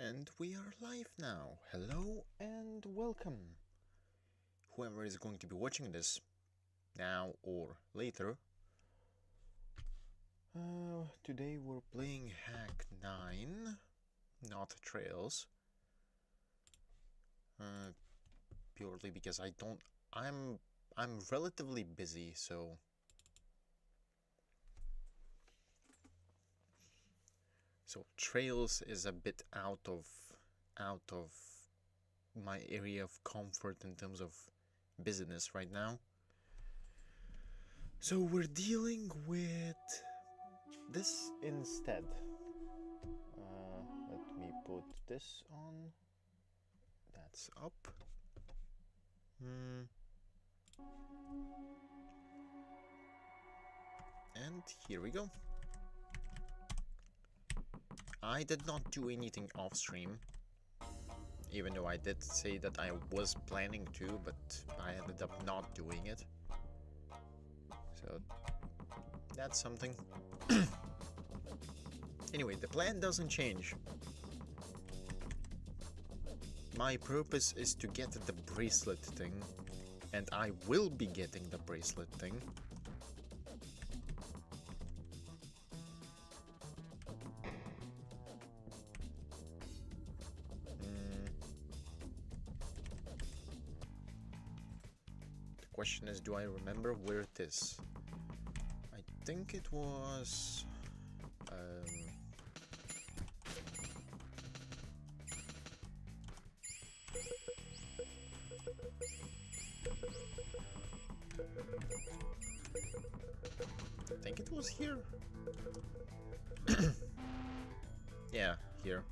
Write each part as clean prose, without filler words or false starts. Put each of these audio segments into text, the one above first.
And we are live now. Hello and welcome. Whoever is going to be watching this now or later. Today we're playing Hack9, not Trails. Purely because I'm relatively busy, so Trails is a bit out of my area of comfort in terms of business right now. So we're dealing with this instead. Let me put this on. That's up. And here we go. I did not do anything off stream, even though I did say that I was planning to, but I ended up not doing it. So that's something. Anyway, the plan doesn't change. My purpose is to get the bracelet thing, and I will be getting the bracelet thing. The question is, do I remember where it is? I think it was... I think it was here. Yeah, here.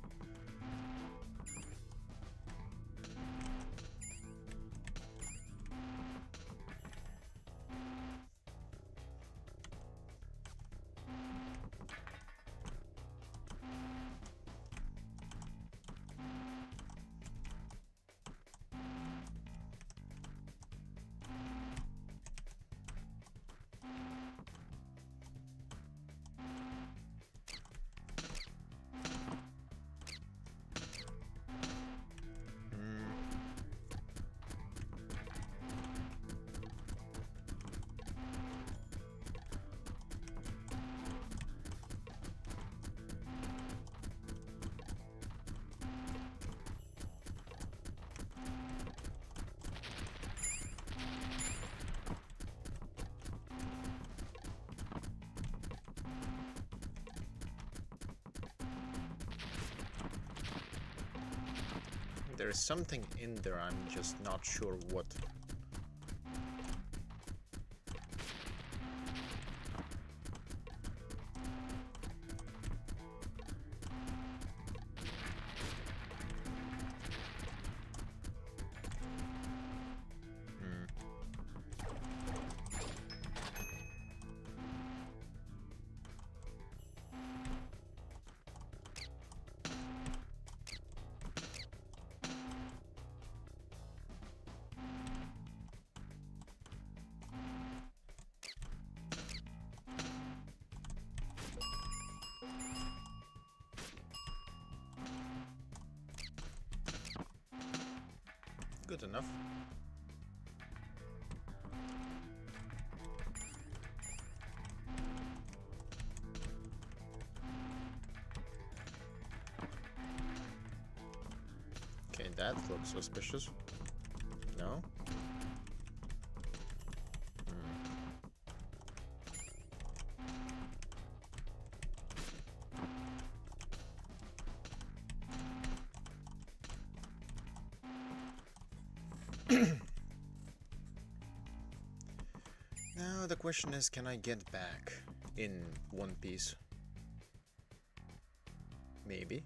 There is something in there, I'm just not sure what. Good enough. Okay, that looks suspicious. No? Now the question is, can I get back in one piece? Maybe.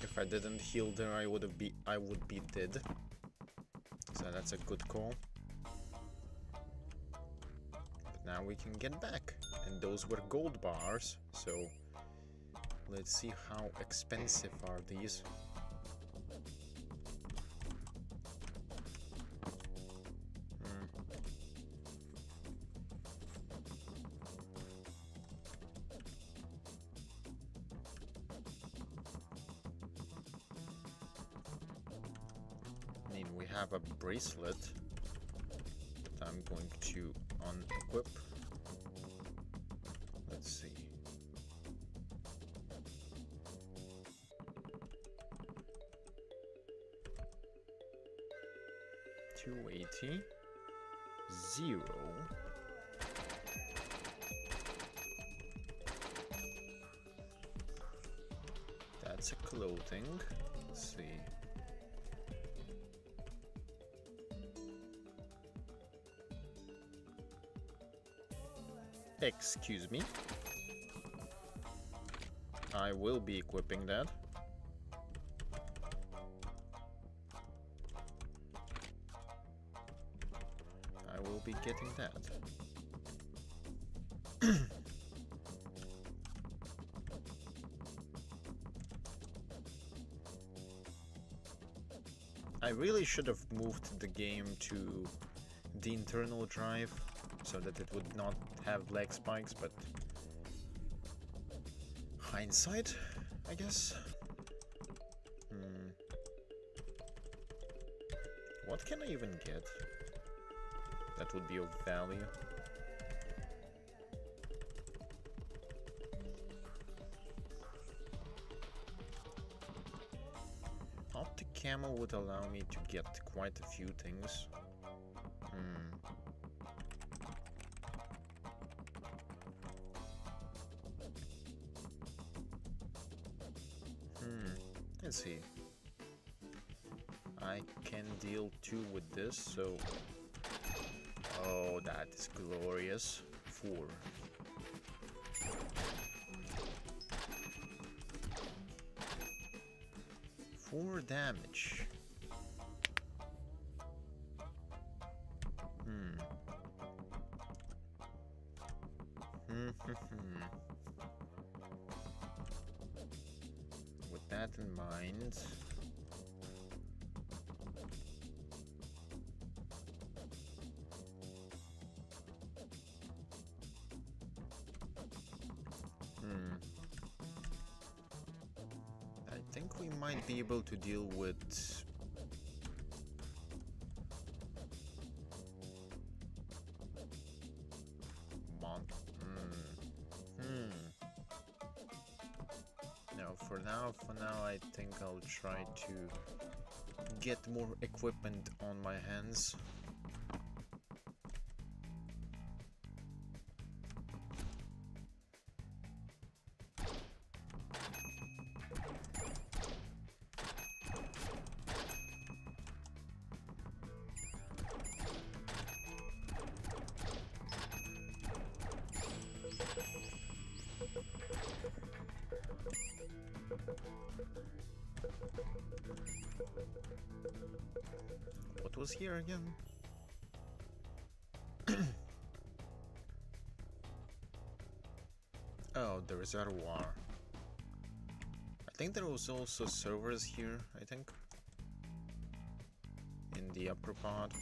If I didn't heal there, I would be dead. So that's a good call. now we can get back. And those were gold bars, so let's see how expensive are these. I mean, we have a bracelet that I'm going to unequip. Let's see. $280, 0. That's a clothing. Let's see. Excuse me. I will be equipping that. I will be getting that. I really should have moved the game to the internal drive so that it would not have lag spikes, but hindsight, I guess. What can I even get that would be of value? Optic camo would allow me to get quite a few things. Let's see. I can deal 2 with this, so... Oh, that is glorious. 4. 4 damage. With that in mind... I think we might be able to deal with... No, for now I think I'll try to get more equipment on my hands. What was here again? Oh, the reservoir. I think there was also servers here, I think. In the upper pod.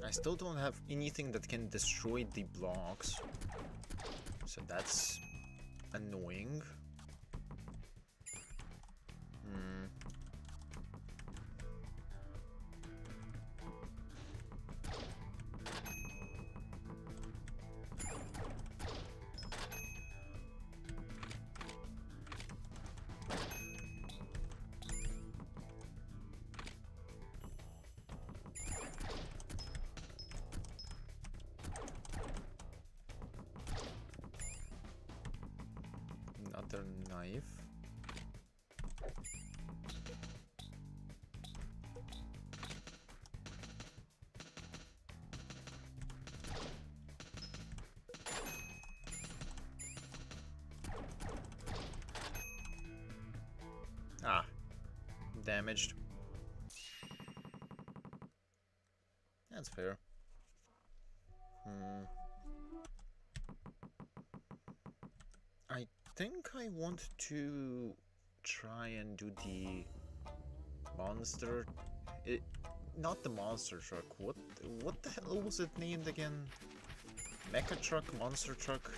I still don't have anything that can destroy the blocks, so that's annoying. another knife. Ah, damaged. That's fair. I think I want to try and do the monster... not the monster truck. What the hell was it named again? Mecha truck? Monster truck?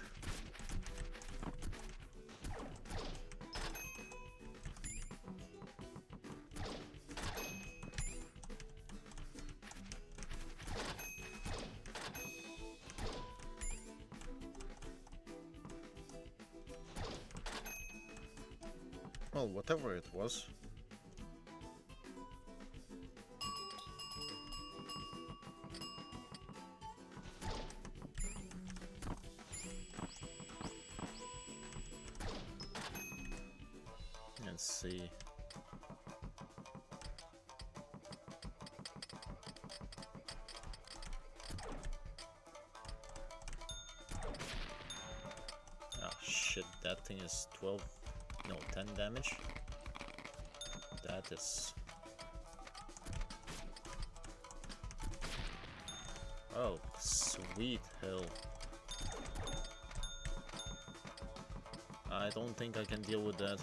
Well, whatever it was. Let's see. Oh shit, that thing is 12... no, 10 damage. That is... oh, sweet hell. I don't think I can deal with that.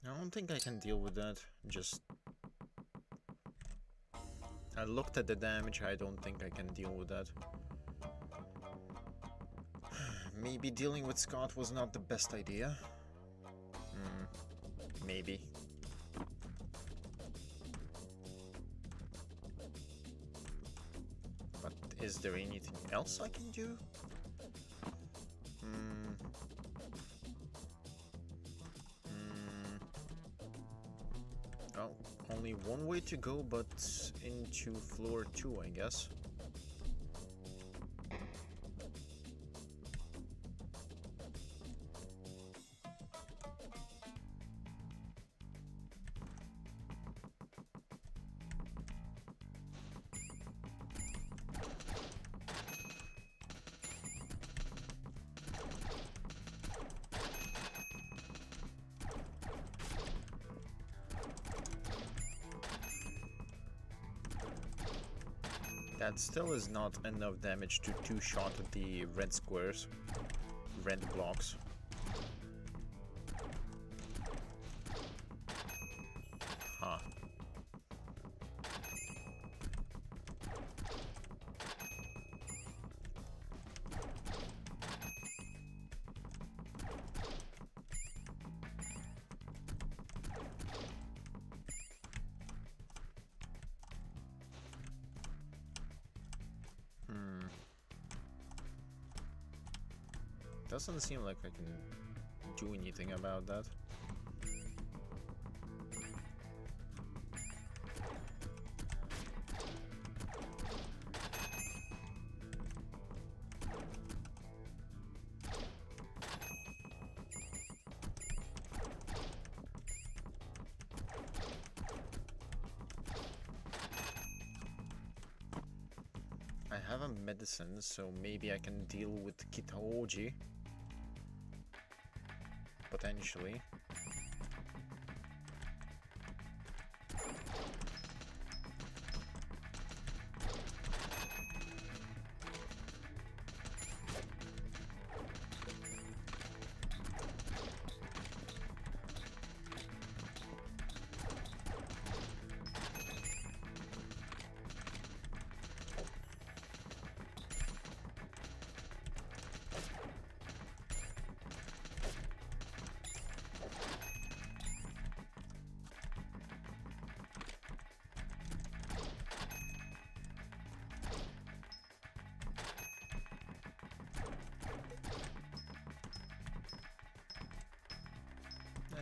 I don't think I can deal with that. Just... I looked at the damage, I don't think I can deal with that. Maybe dealing with Scott was not the best idea. Maybe. But is there anything else I can do? Well, only one way to go, but into floor 2, I guess. That still is not enough damage to two-shot the red squares, red blocks. Huh. Doesn't seem like I can do anything about that. I have a medicine, so maybe I can deal with Kitaoji. Potentially.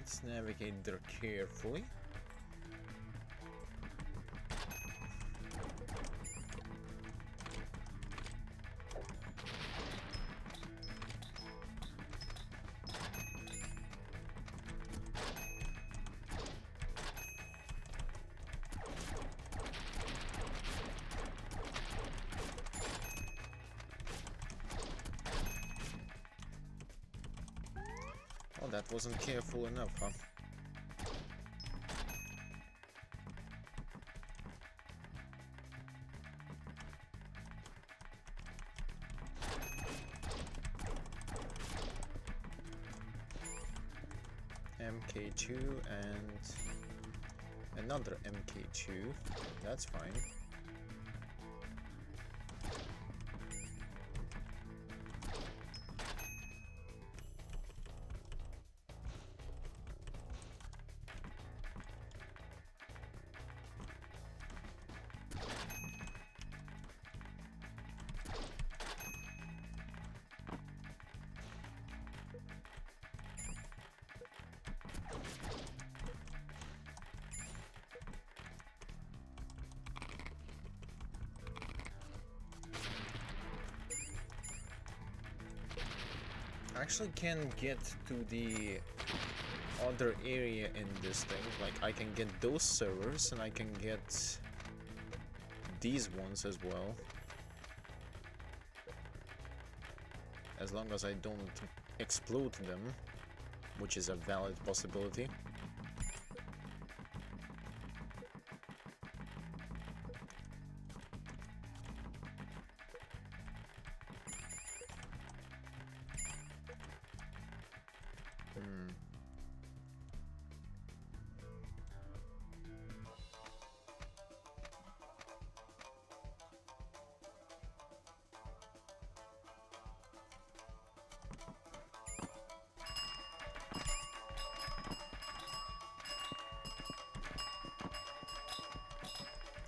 Let's navigate there carefully. Oh, that wasn't careful enough, huh? MK2 and another MK2. That's fine. I actually can get to the other area in this thing. Like, I can get those servers and I can get these ones as well. As long as I don't explode them, which is a valid possibility.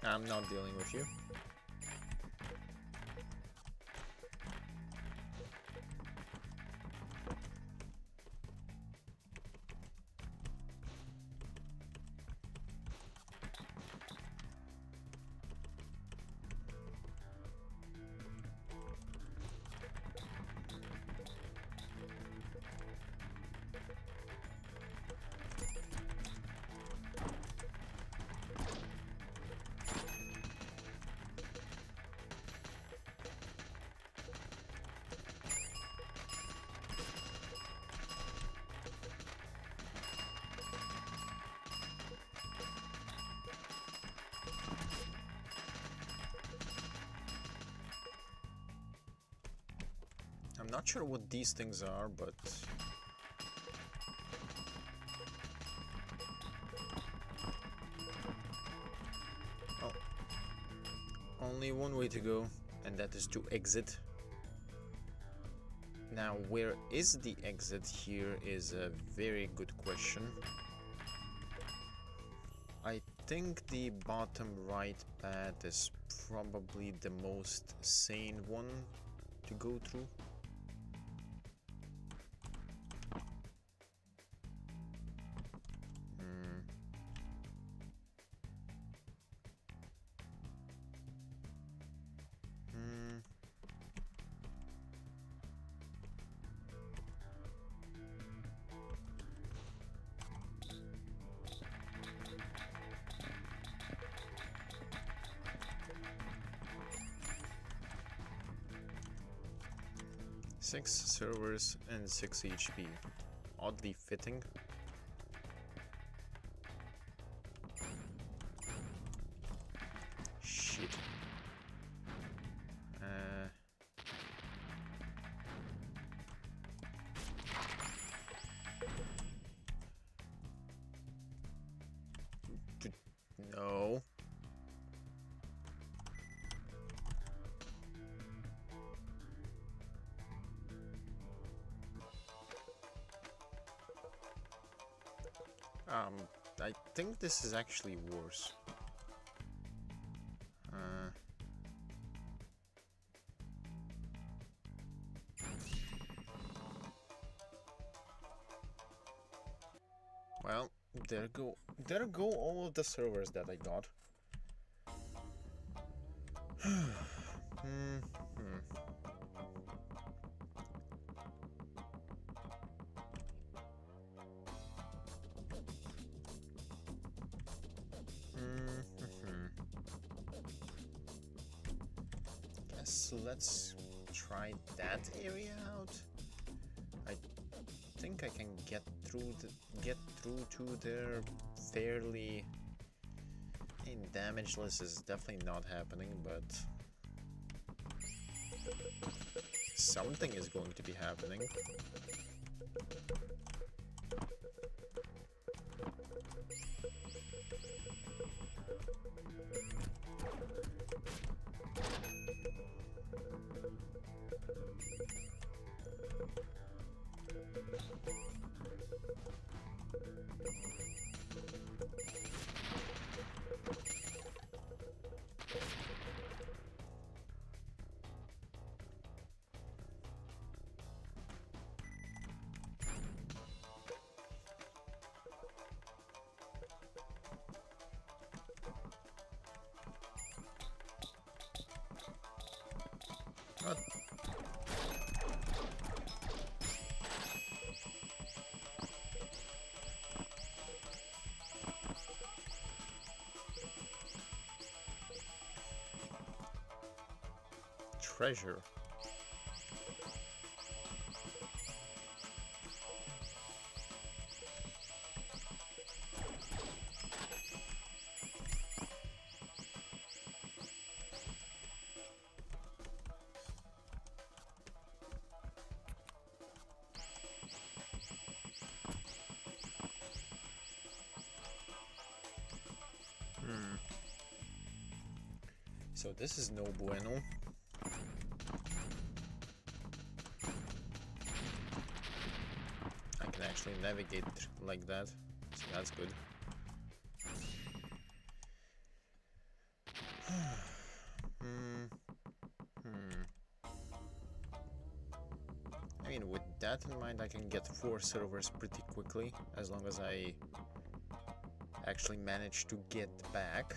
I'm not dealing with you. I'm not sure what these things are, but... Oh. Only one way to go, and that is to exit. Now, where is the exit here is a very good question. I think the bottom right path is probably the most sane one to go through. Six servers and 6 HP. Oddly fitting. Shit. No. I think this is actually worse. Well, there go all of the servers that I got. Guess let's try that area out. I think I can get through to there fairly. Damageless is definitely not happening, but something is going to be happening. What? Treasure. So this is no bueno. I can actually navigate like that, so that's good. I mean, with that in mind, I can get 4 servers pretty quickly, as long as I actually manage to get back.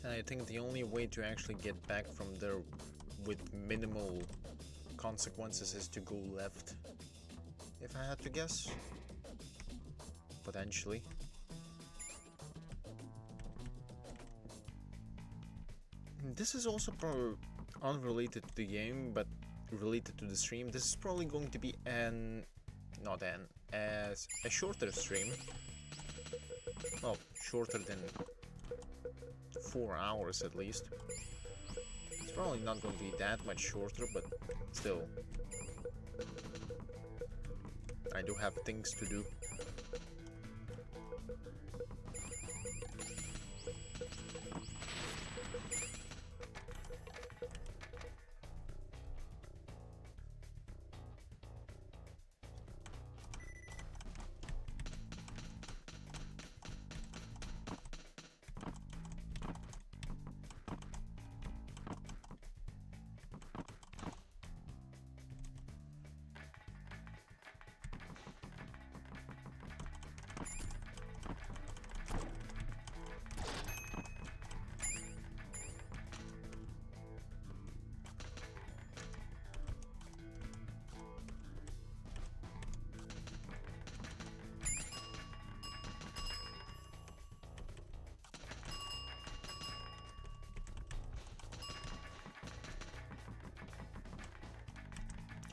And I think the only way to actually get back from there with minimal consequences is to go left, if I had to guess. Potentially. This is also unrelated to the game, but related to the stream. This is probably going to be as a shorter stream. Well, shorter than 4 hours at least. It's probably not going to be that much shorter, but still. I do have things to do.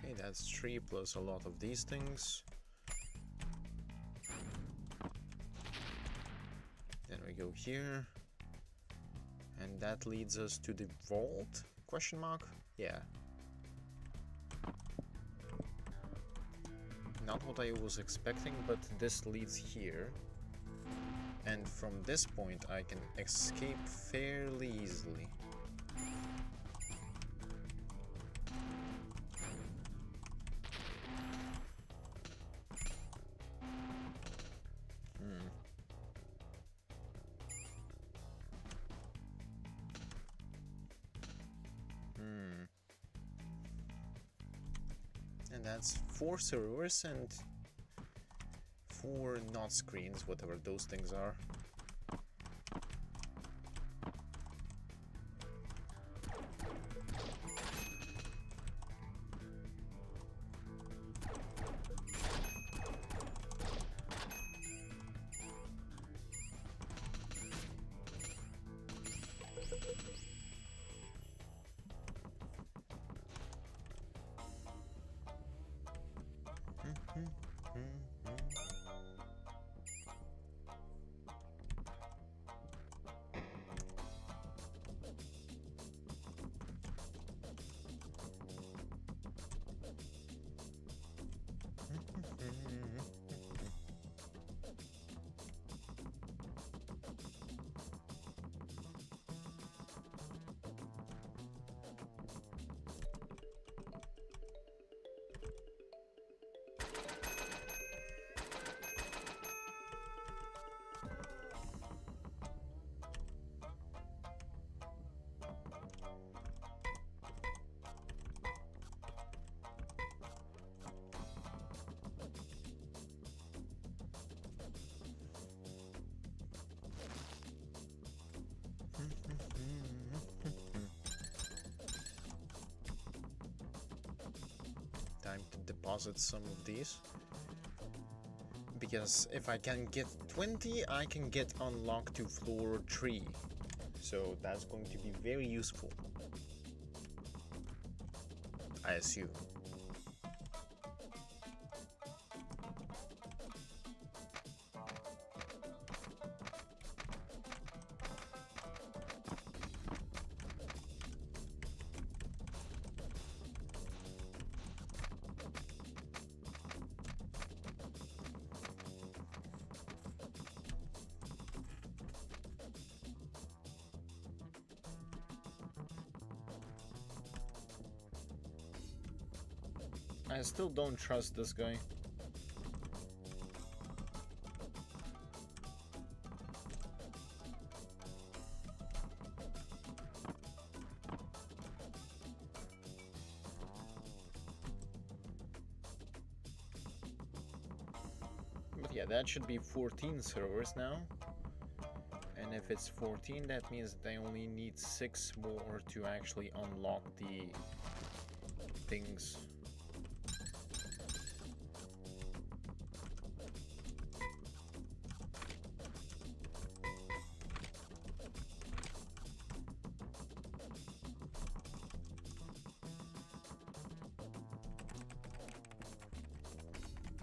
Okay, that's 3 plus a lot of these things. Then we go here. And that leads us to the vault? Question mark? Yeah. Not what I was expecting, but this leads here. And from this point I can escape fairly easily. And that's 4 servers, and 4 not screens, whatever those things are. Time to deposit some of these, because if I can get 20 I can get unlocked to floor 3, so that's going to be very useful, I assume. I still don't trust this guy. But yeah, that should be 14 servers now. And if it's 14, that means they only need 6 more to actually unlock the things.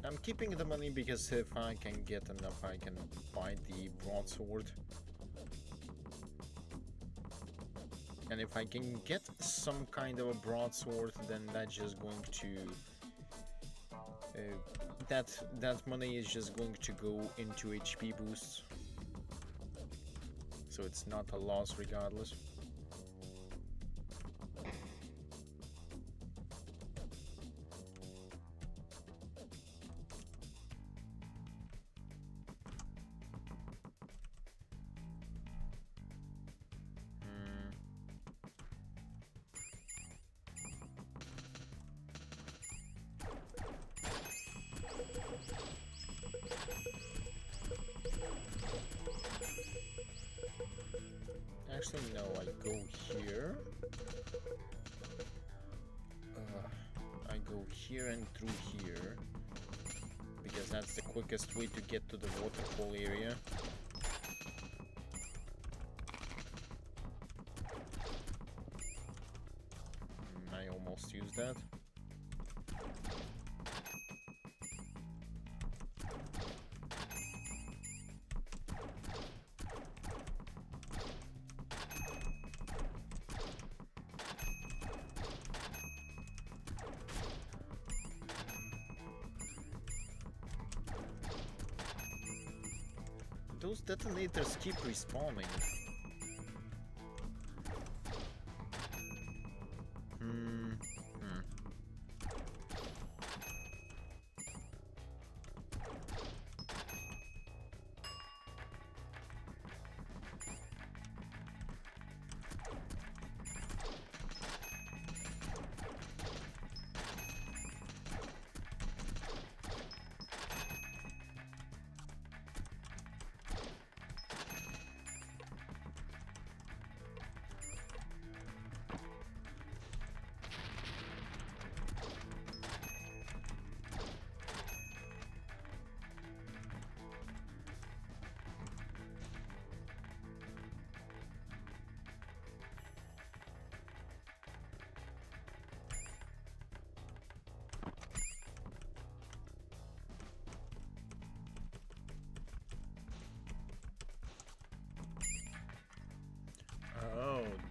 I'm keeping the money because if I can get enough, I can buy the broadsword. And if I can get some kind of a broadsword, then that's just going to... that money is just going to go into HP boosts. So it's not a loss regardless. Actually, no, I go here. I go here and through here. Because that's the quickest way to get to the waterfall area. I almost used that. Those detonators keep respawning.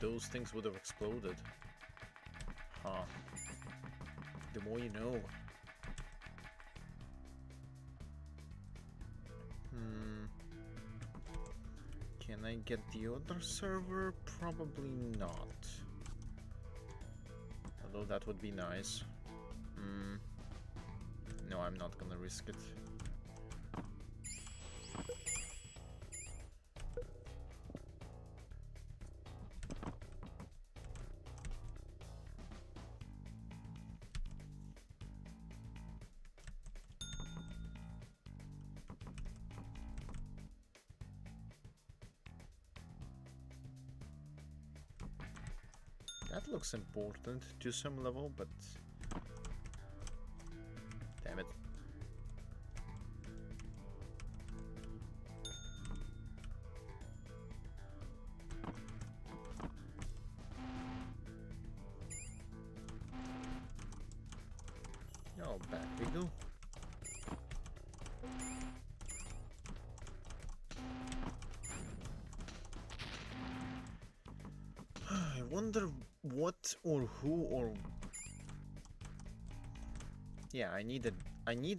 those things would have exploded. Huh. The more you know. Can I get the other server? Probably not. Although that would be nice. No, I'm not gonna risk it. That looks important to some level, but damn it. Oh, back we go. I wonder what or who or... Yeah, I need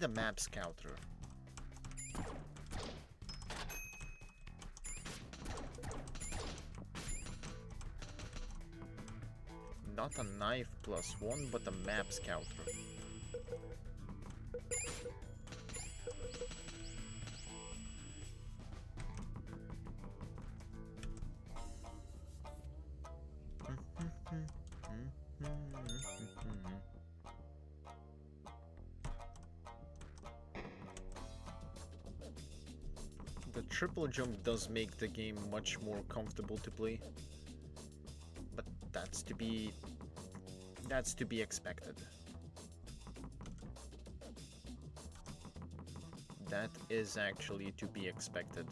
a map scouter. Not a knife +1, but a map scouter. The triple jump does make the game much more comfortable to play, but that's to be expected. That is actually to be expected.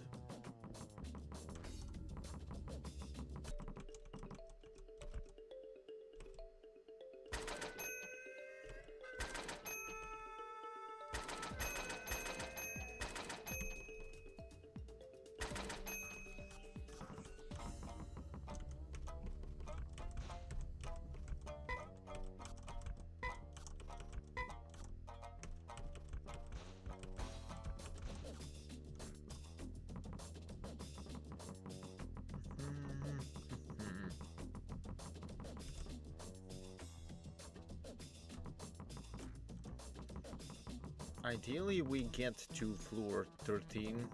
Ideally, we get to floor 13,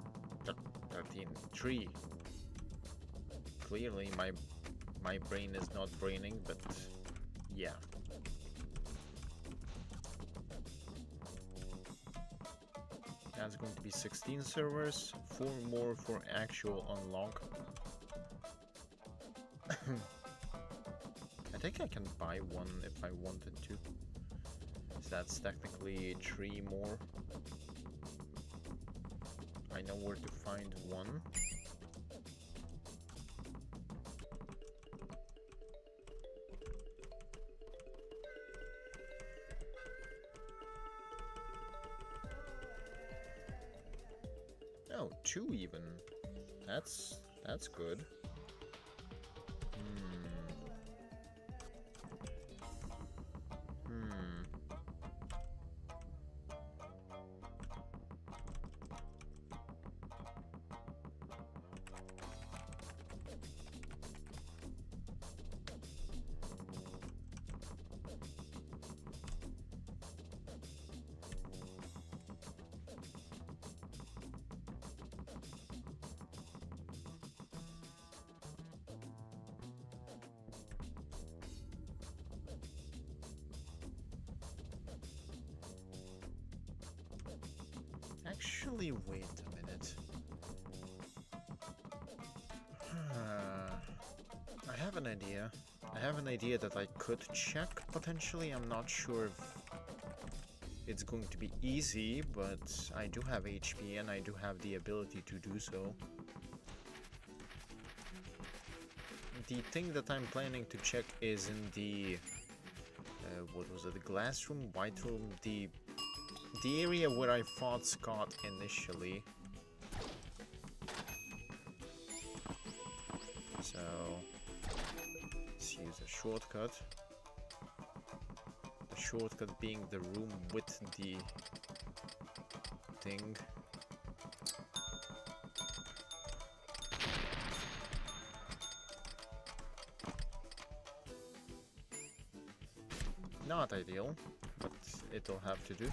3. Clearly, my brain is not braining, but yeah. That's going to be 16 servers, 4 more for actual unlock. I think I can buy one if I wanted to. So that's technically 3 more. I know where to find one. Oh, 2 even. That's good. Actually, wait a minute. I have an idea. I have an idea that I could check, potentially. I'm not sure if it's going to be easy, but I do have HP and I do have the ability to do so. The thing that I'm planning to check is in the... what was it? The glass room? White room? The area where I fought Scott initially. So shortcut. The shortcut being the room with the thing. Not ideal, but it'll have to do.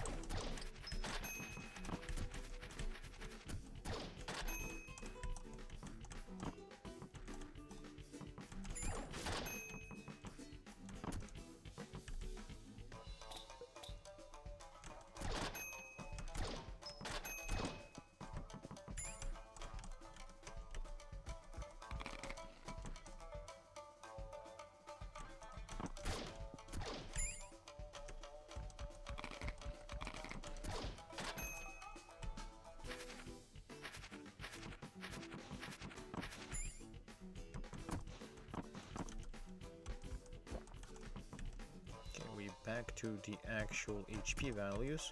Back to the actual HP values.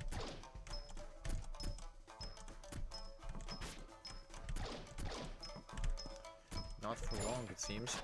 Not for long, it seems.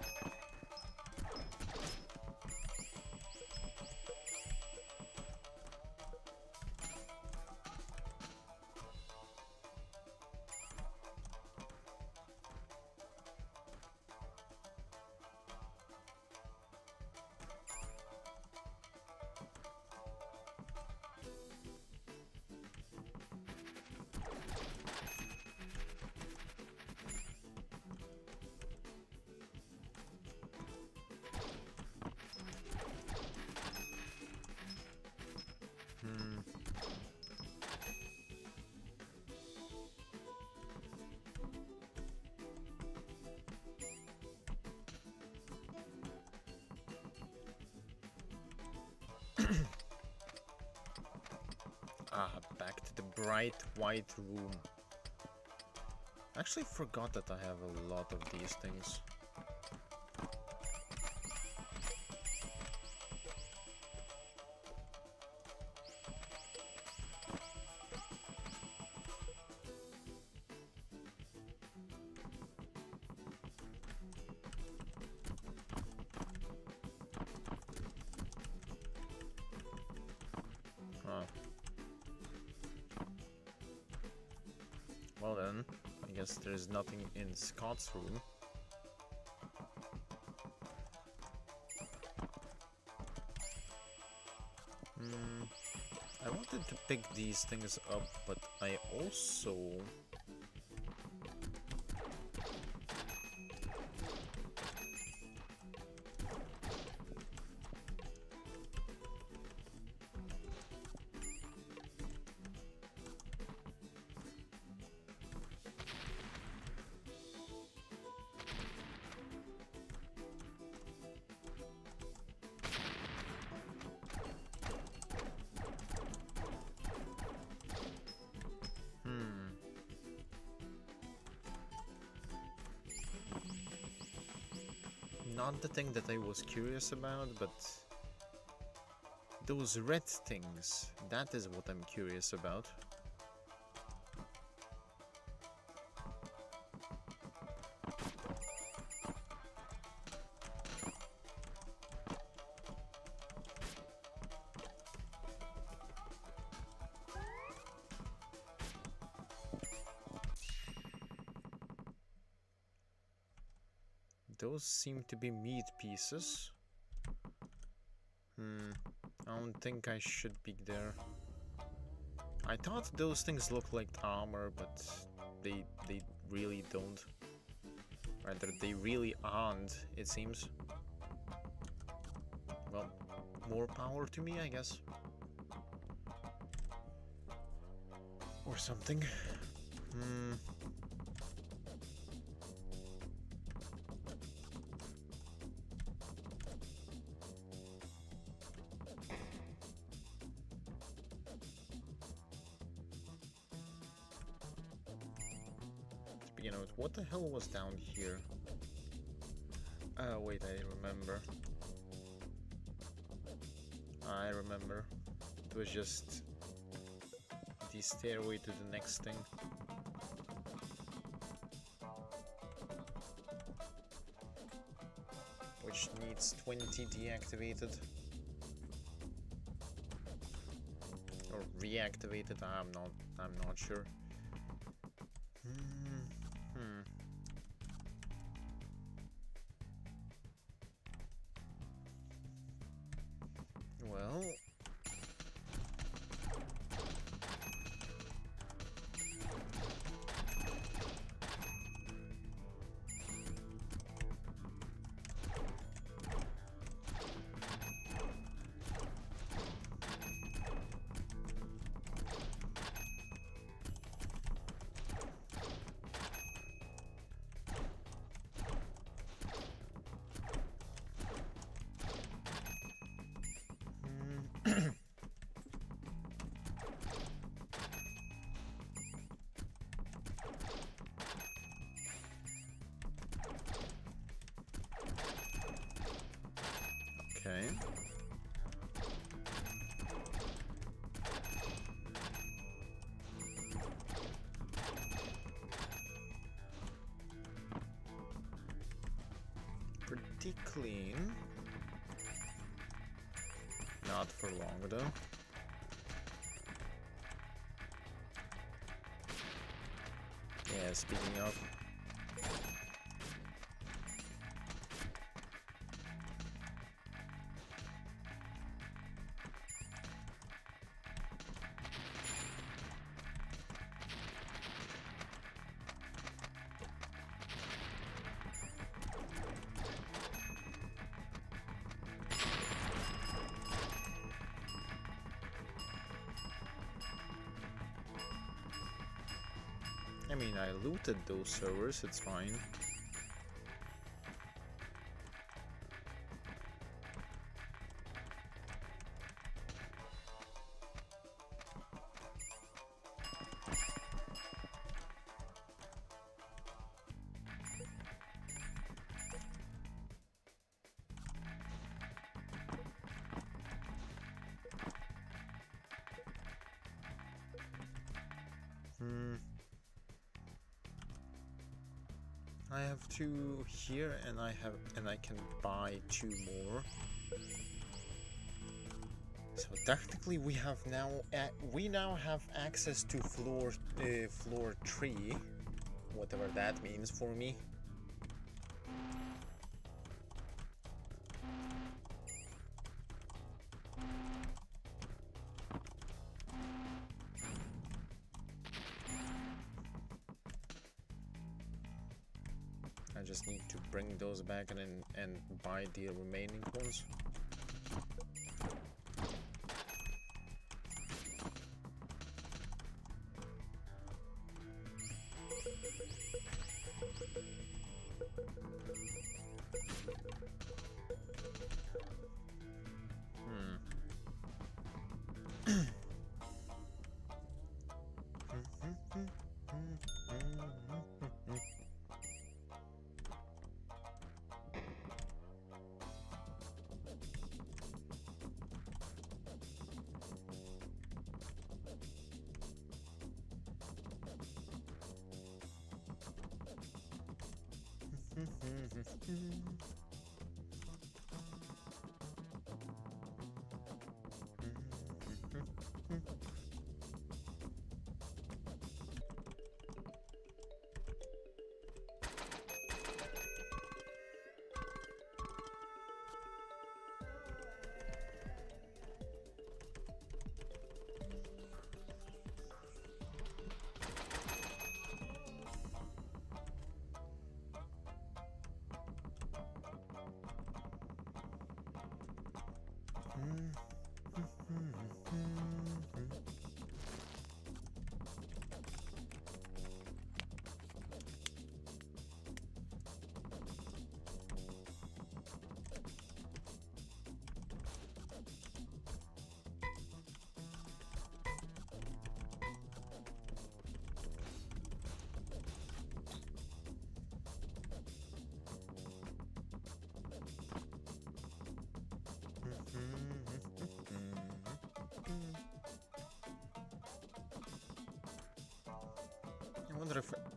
Back to the bright white room. I actually forgot that I have a lot of these things. Well then, I guess there's nothing in Scott's room. I wanted to pick these things up, but I also... Not the thing that I was curious about, but those red things, that is what I'm curious about. Those seem to be meat pieces. I don't think I should be there. I thought those things looked like armor, but they really don't. Rather, they really aren't, it seems. Well, more power to me, I guess. Or something. You know, what the hell was down here? Wait, I remember. It was just the stairway to the next thing. which needs 20 deactivated. Or reactivated, I'm not sure. Well, okay. Pretty clean. Not for long though. Yeah, speaking of. I mean, I looted those servers, it's fine. I have 2 here, and I can buy 2 more. So technically, we now have access to floor 3, whatever that means for me. I just need to bring those back and buy the remaining ones.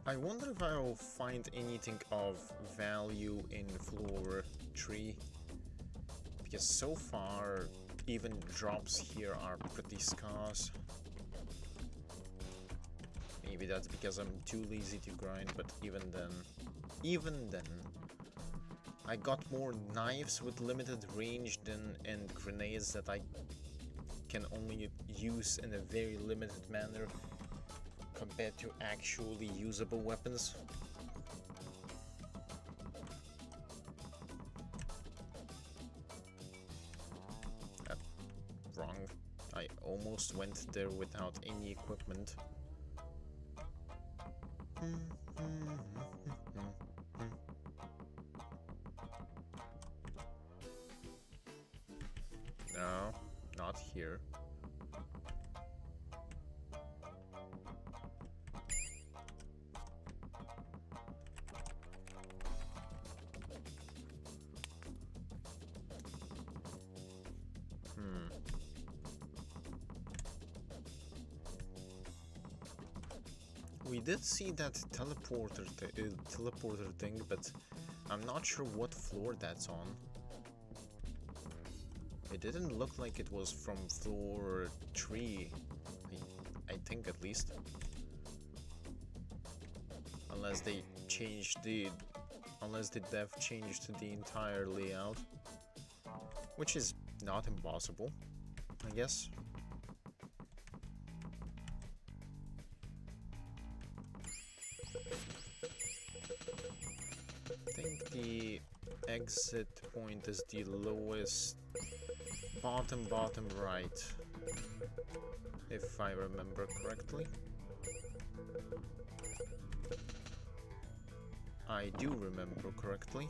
I wonder if I will find anything of value in floor tree, because so far even drops here are pretty scarce. Maybe that's because I'm too lazy to grind, but even then, I got more knives with limited range and grenades that I can only use in a very limited manner compared to actually usable weapons. Wrong. I almost went there without any equipment. No, not here. We did see that teleporter thing, but I'm not sure what floor that's on. It didn't look like it was from floor 3, I think at least. Unless the dev changed the entire layout, which is not impossible, I guess. I think the exit point is the lowest, bottom right, if I remember correctly. I do remember correctly.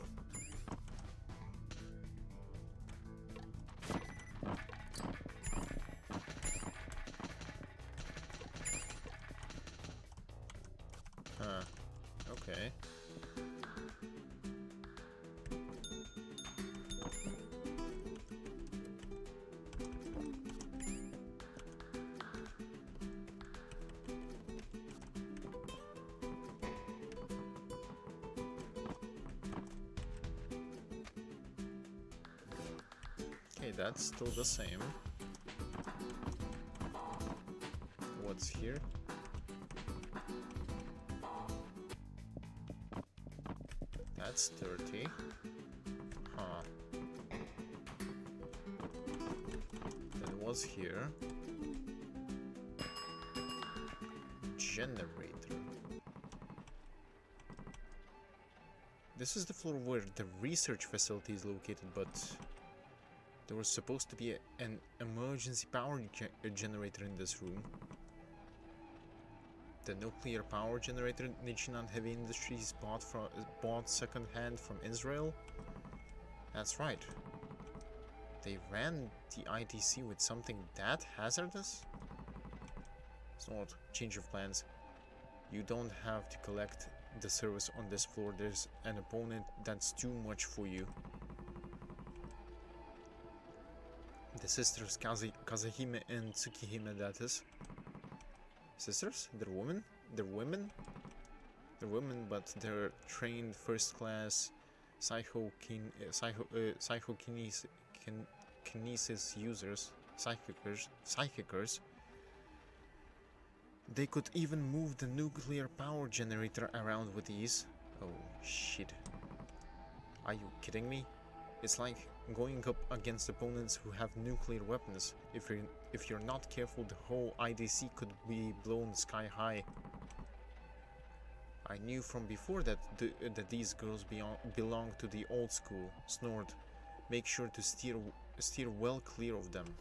Huh. Okay. Okay, that's still the same. What's here? That's dirty. Huh. That was here. Generator. This is the floor where the research facility is located, but there was supposed to be an emergency power generator in this room. The nuclear power generator Nichinan Heavy Industries bought second-hand from Israel? That's right. They ran the ITC with something that hazardous? Snort, change of plans. You don't have to collect the service on this floor. There's an opponent that's too much for you. The sisters Kazahime and Tsukihime, that is. Sisters? They're women? They're women? They're women, but they're trained first-class psychokinesis users, psychicers. They could even move the nuclear power generator around with ease. Oh shit. Are you kidding me? It's like going up against opponents who have nuclear weapons. If you're not careful, the whole IDC could be blown sky high. I knew from before that these girls belong to the old school. Snort. Make sure to steer well clear of them.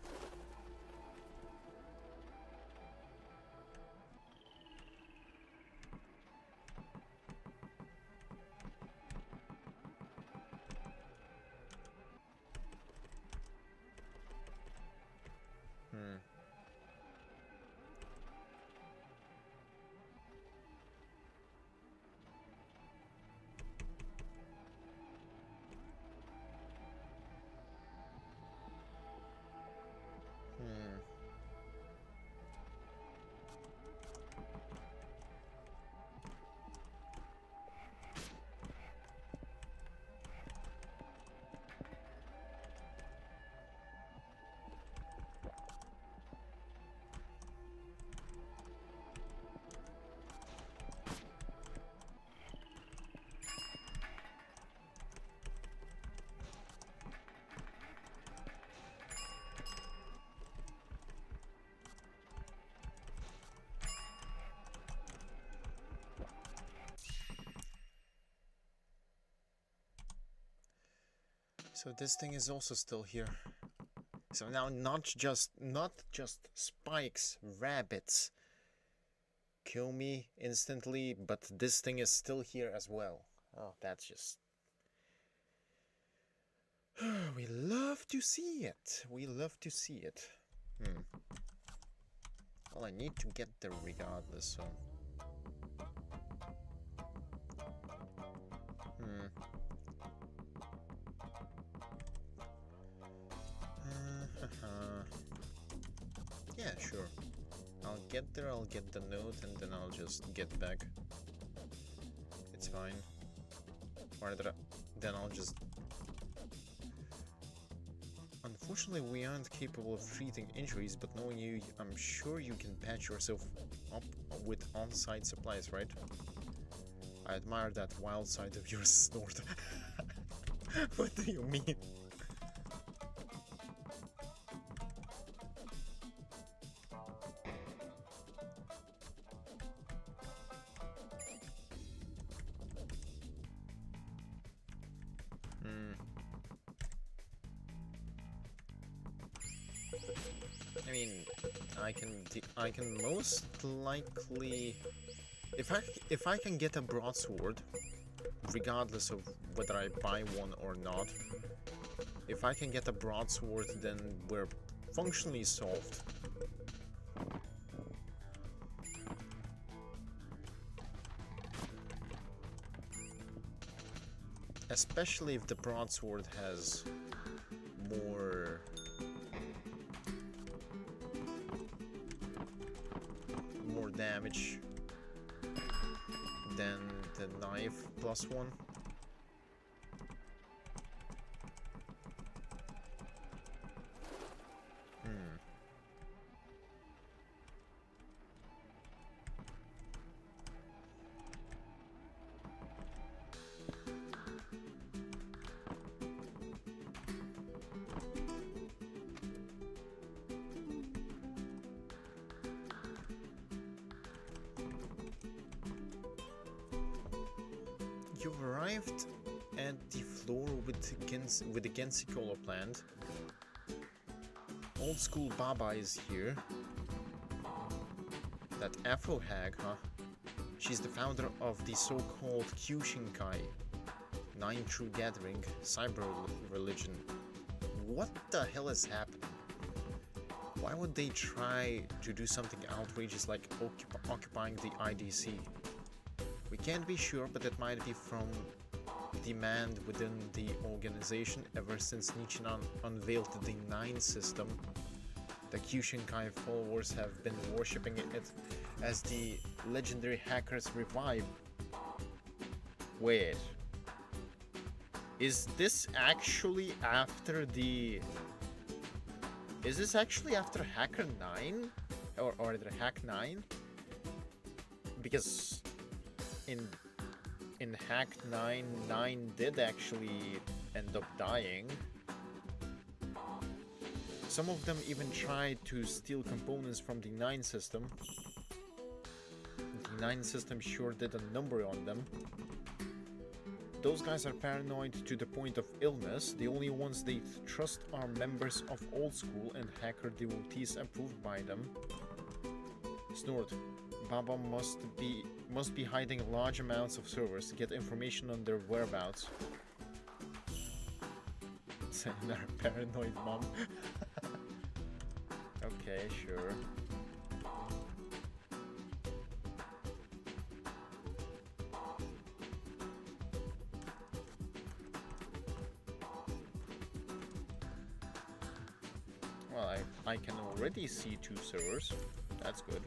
So this thing is also still here. So now not just spikes, rabbits kill me instantly, but this thing is still here as well. Oh, that's just... we love to see it. We love to see it. Well, I need to get there regardless, so... yeah, sure. I'll get there, I'll get the note, and then I'll just get back. It's fine. Or then I'll just... Unfortunately, we aren't capable of treating injuries, but knowing you, I'm sure you can patch yourself up with on-site supplies, right? I admire that wild side of yours, Snort. What do you mean? I mean, I can most likely, if I can get a broadsword, regardless of whether I buy one or not, if I can get a broadsword, then we're functionally solved. Especially if the broadsword has more damage than the knife +1. You've arrived at the floor with the Gensicola plant. Old school Baba is here. That Afro hag, huh? She's the founder of the so-called Kyushinkai, 9 True Gathering, cyber religion. What the hell is happening? Why would they try to do something outrageous like occupying the IDC? We can't be sure, but it might be from demand within the organization ever since Nietzsche unveiled the 9 system. The Kyushinkai followers have been worshipping it as the legendary hackers revive. Wait. Is this actually after the... Is this actually after Hacker9? Or the Hack9? Because... In Hack9, 9 did actually end up dying. Some of them even tried to steal components from the 9 system. The 9 system sure did a number on them. Those guys are paranoid to the point of illness. The only ones they trust are members of Old School and hacker devotees approved by them. Snort. Baba must be hiding large amounts of servers to get information on their whereabouts. Send our paranoid mom. Okay, sure. Well, I can already see 2 servers. That's good.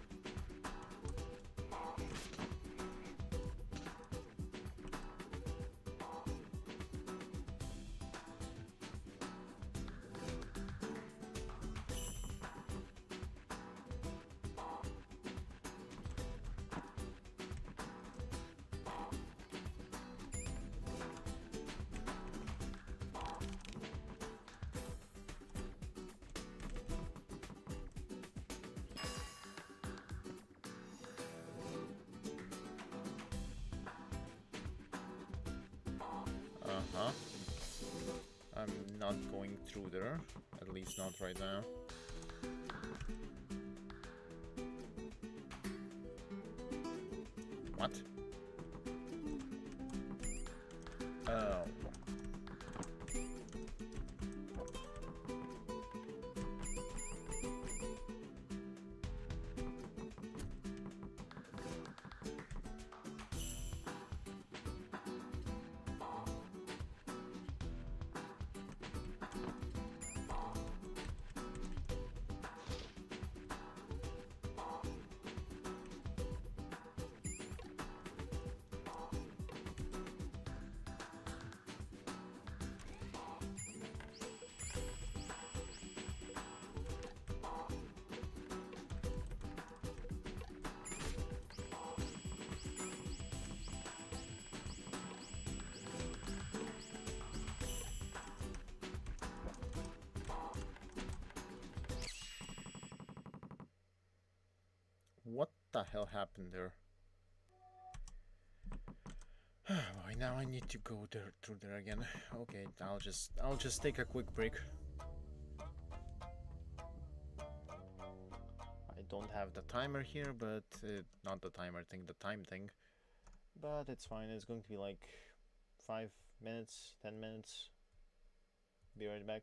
I'm not going through there, at least not right now. What? Oh. What the hell happened there? Why now I need to go there through there again. Okay, I'll just take a quick break. I don't have the timer here, but not the timer thing, the time thing. But it's fine. It's going to be like 5 minutes, 10 minutes. Be right back.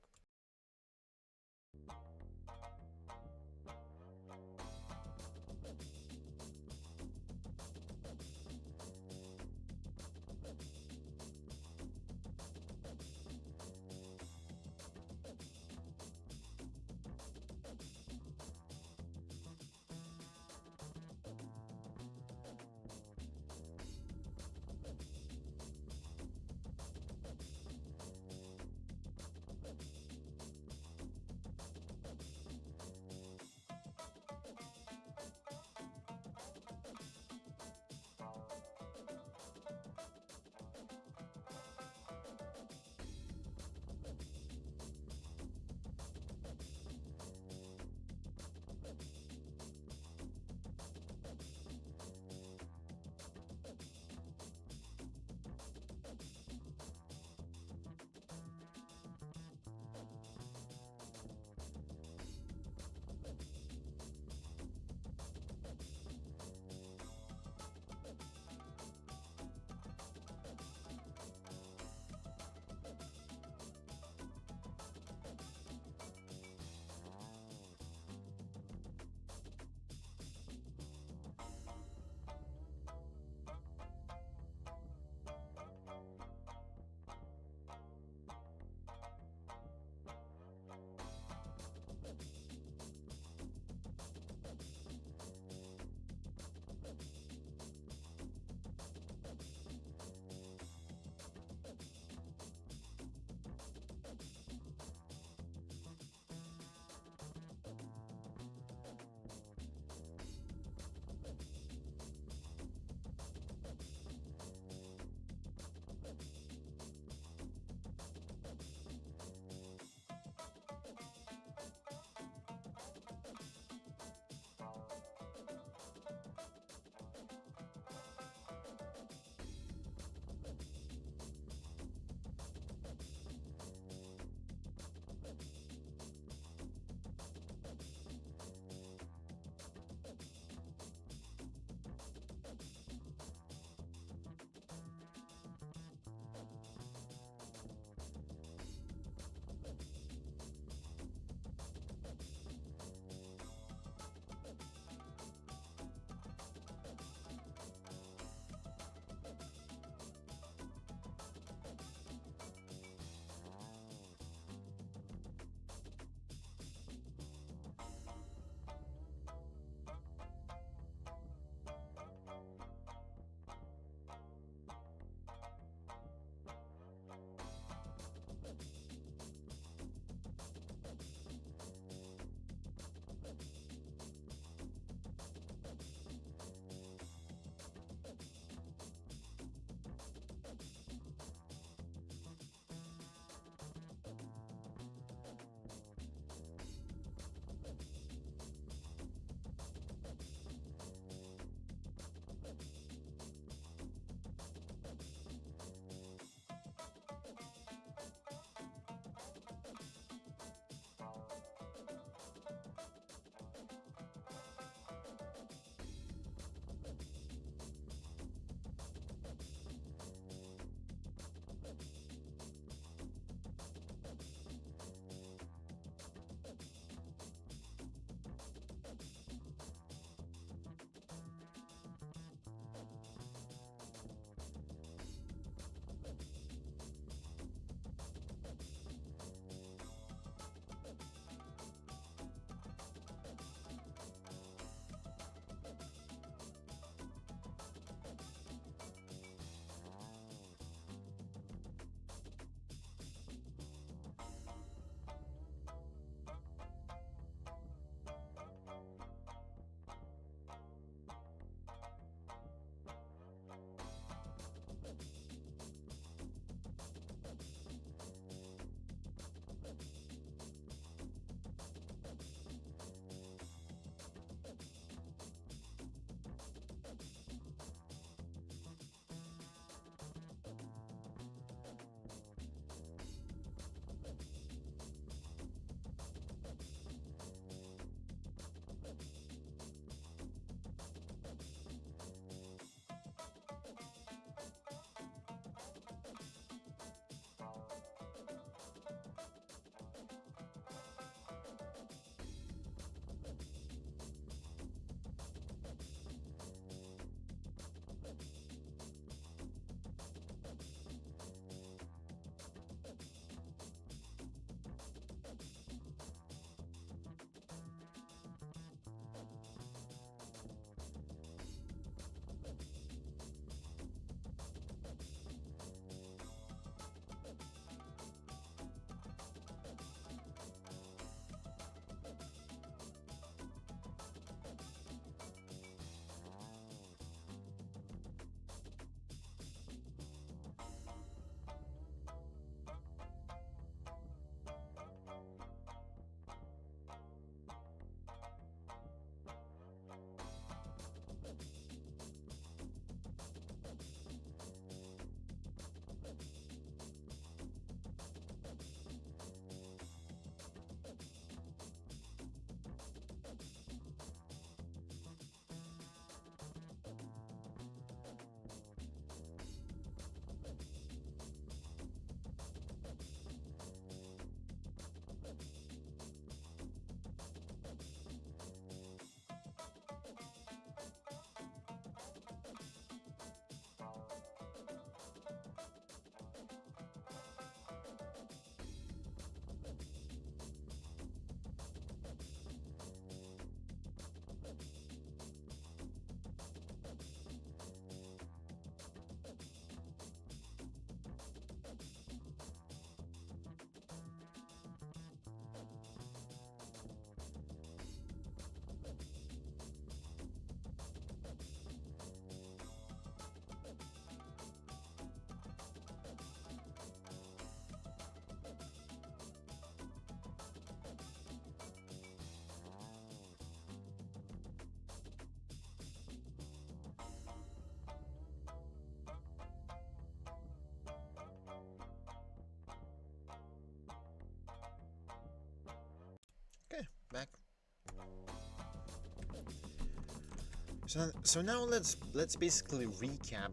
So now let's basically recap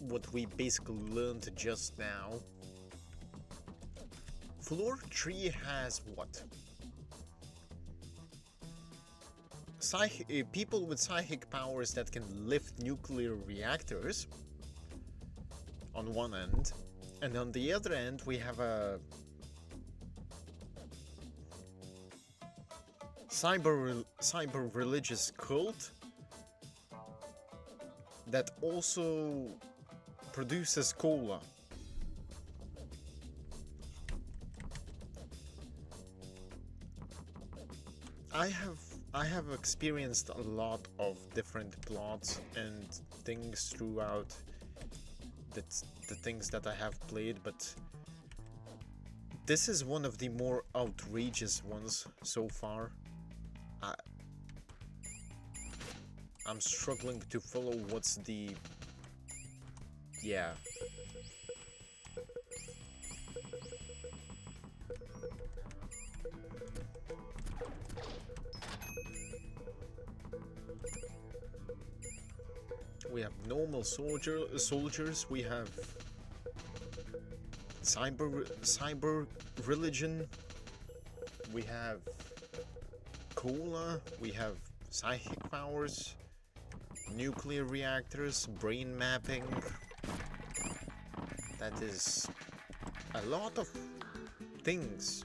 what we basically learned just now. Floor 3 has what? People with psychic powers that can lift nuclear reactors on one end, and on the other end we have a cyber religious cult that also produces cola. I have experienced a lot of different plots and things throughout the things that I have played, but this is one of the more outrageous ones so far. I'm struggling to follow what's the... yeah. We have normal soldiers, we have cyber religion, we have cola, we have psychic powers, nuclear reactors, brain mapping. That is a lot of things.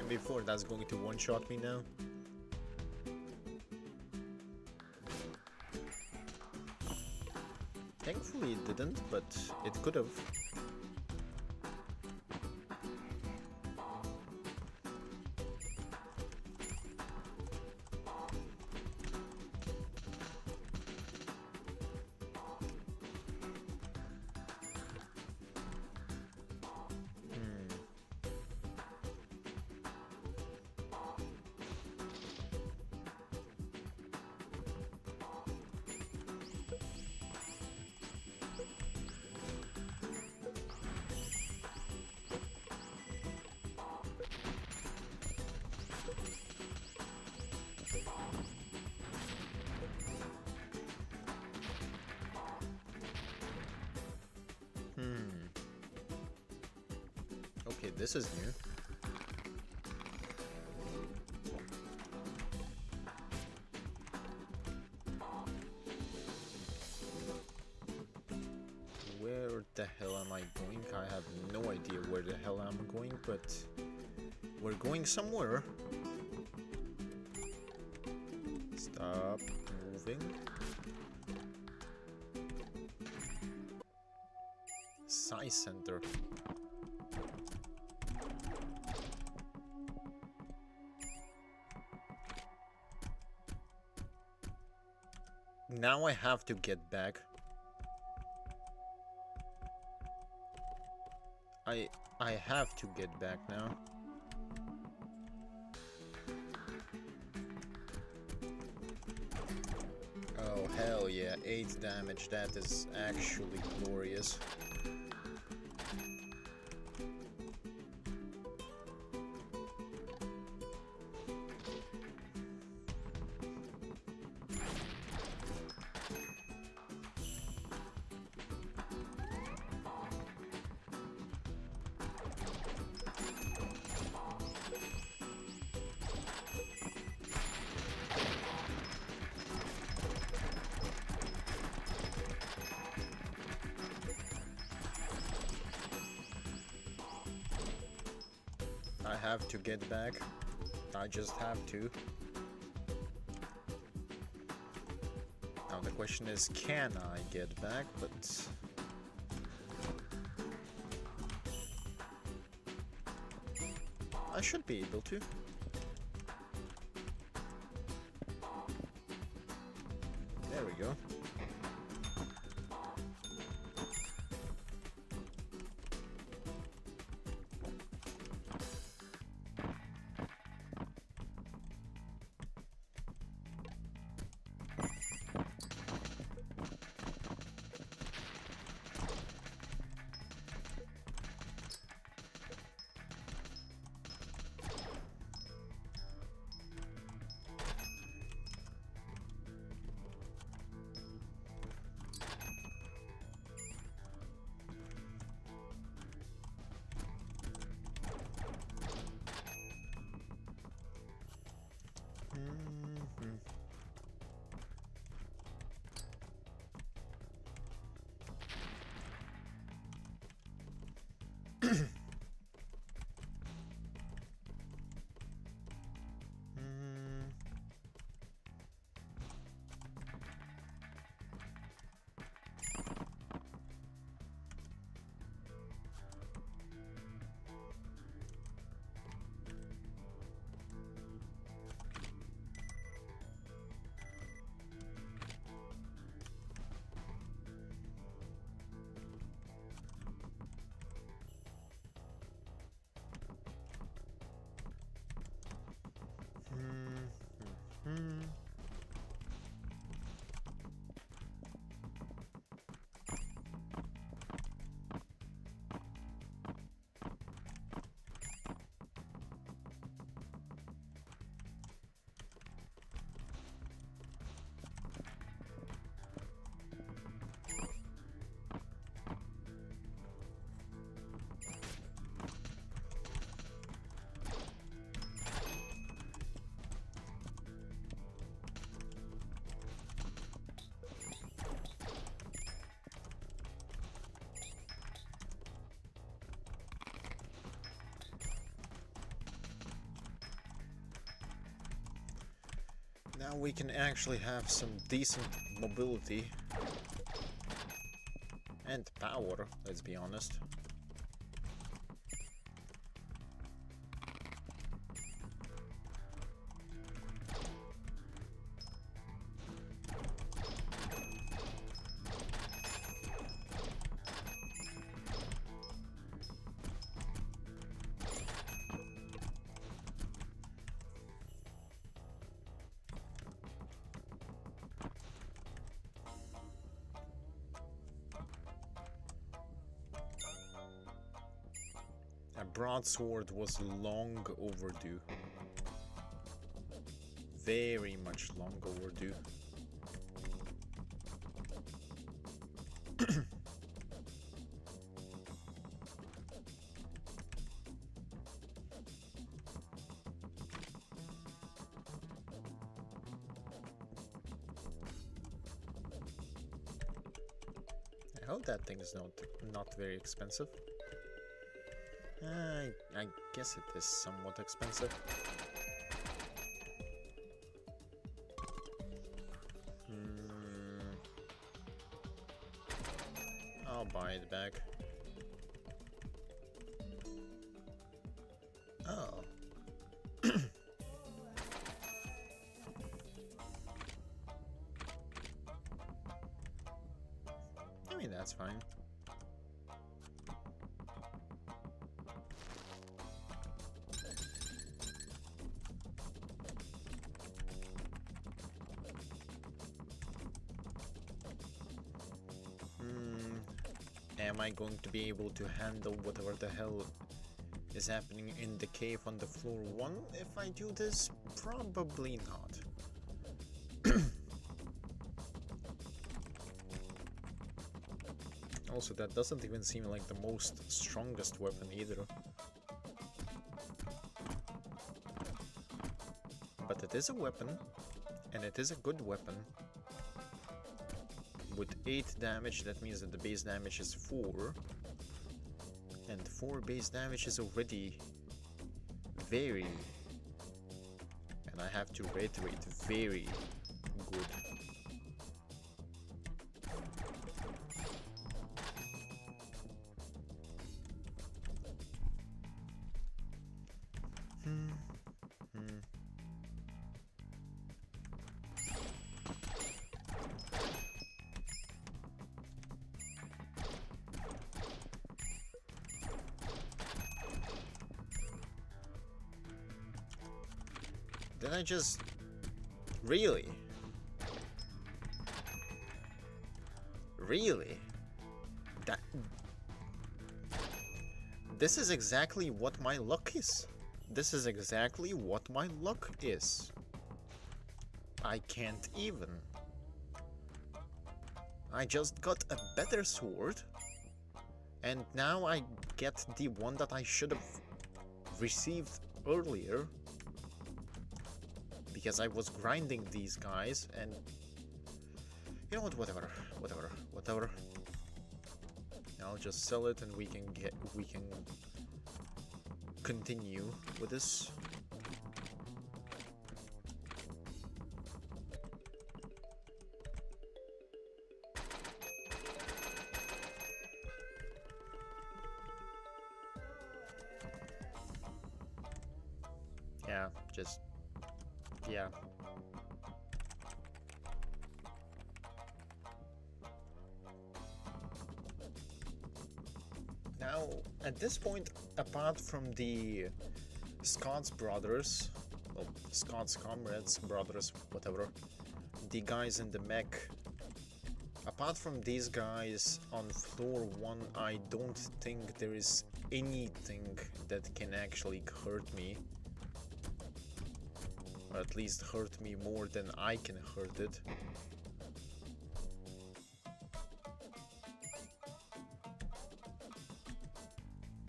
Before that's going to one-shot me now. Thankfully it didn't, but it could have. Okay, this is new. Where the hell am I going? I have no idea where the hell I'm going, but we're going somewhere. Stop moving. Sci Center. Now I have to get back. I have to get back now. Oh hell yeah, 8 damage, that is actually glorious. I have to get back. I just have to. Now the question is, can I get back? But I should be able to. There we go. Now we can actually have some decent mobility and power, let's be honest. A broadsword was long overdue. Very much long overdue. I hope that thing is not very expensive. I guess it is somewhat expensive. I'll buy it back. Oh. I mean, that's fine. Am I going to be able to handle whatever the hell is happening in the cave on the floor 1 if I do this? Probably not. Also, that doesn't even seem like the most strongest weapon either. But it is a weapon, and it is a good weapon. With 8 damage, that means that the base damage is 4. And 4 base damage is already very, and I have to reiterate, very good. Did I just... Really? Really? That... This is exactly what my luck is. This is exactly what my luck is. I can't even. I just got a better sword, and now I get the one that I should have received earlier, because I was grinding these guys, and you know what, whatever. I'll just sell it and we can continue with this. Yeah. Now, at this point, apart from the Scott's brothers, well, Scott's comrades, brothers, whatever, the guys in the mech, apart from these guys on floor 1, I don't think there is anything that can actually hurt me. Or at least hurt me more than I can hurt it.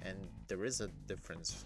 And there is a difference.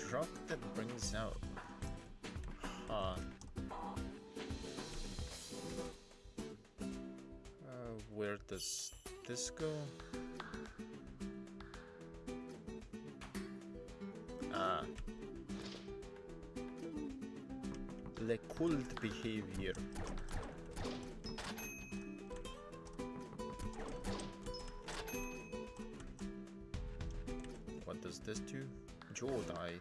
Drug that brings out... where does this go? The cult behavior. What does this do? Jodai.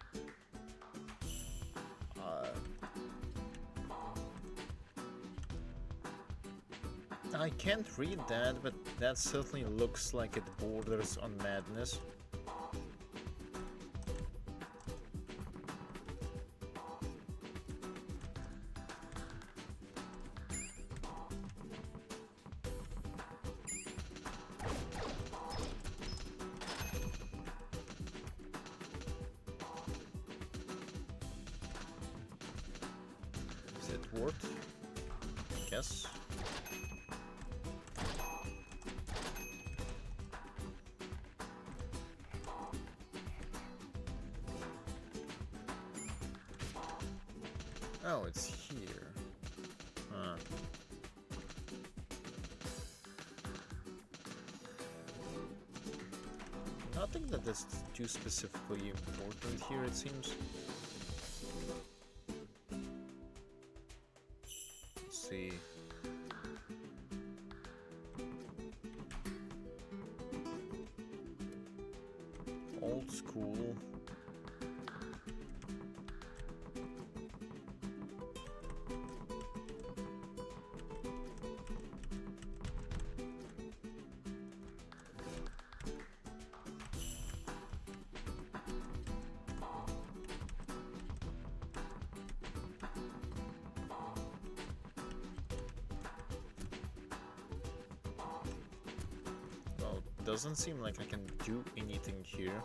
I can't read that, but that certainly looks like it borders on madness. teleport, I guess. Oh, it's here. Huh. Nothing that is too specifically important here, it seems. Let's see. Old school. Well, doesn't seem like I can do anything here.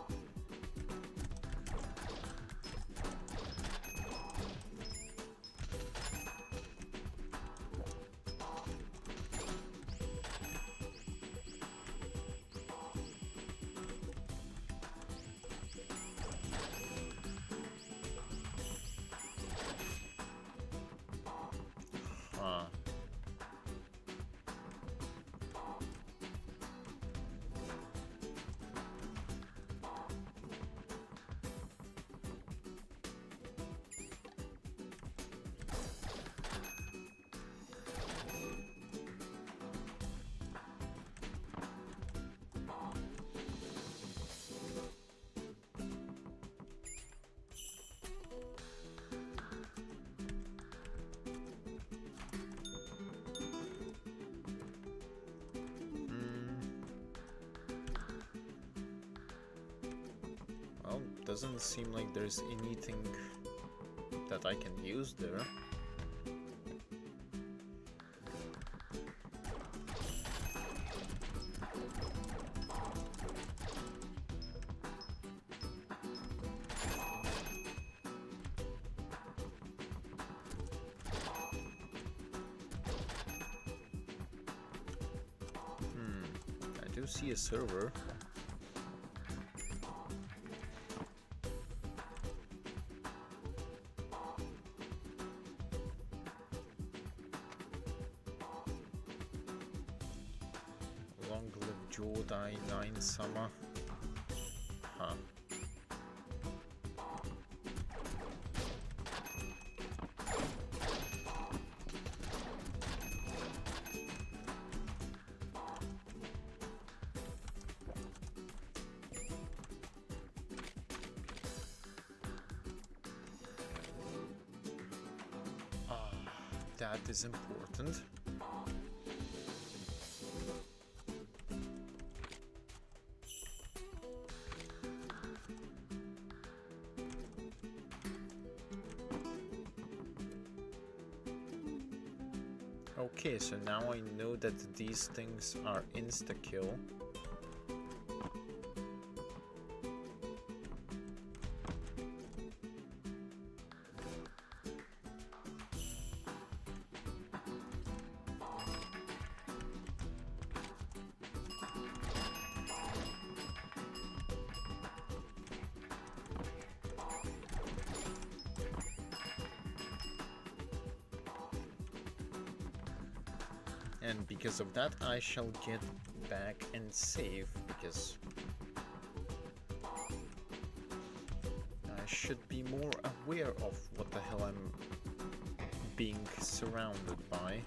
Huh. Well, doesn't seem like there's anything that I can use there. I do see a server. Long live Jodai 9 Sama. Huh. That is important. Okay, so now I know that these things are insta-kill. And because of that, I shall get back and save, because I should be more aware of what the hell I'm being surrounded by.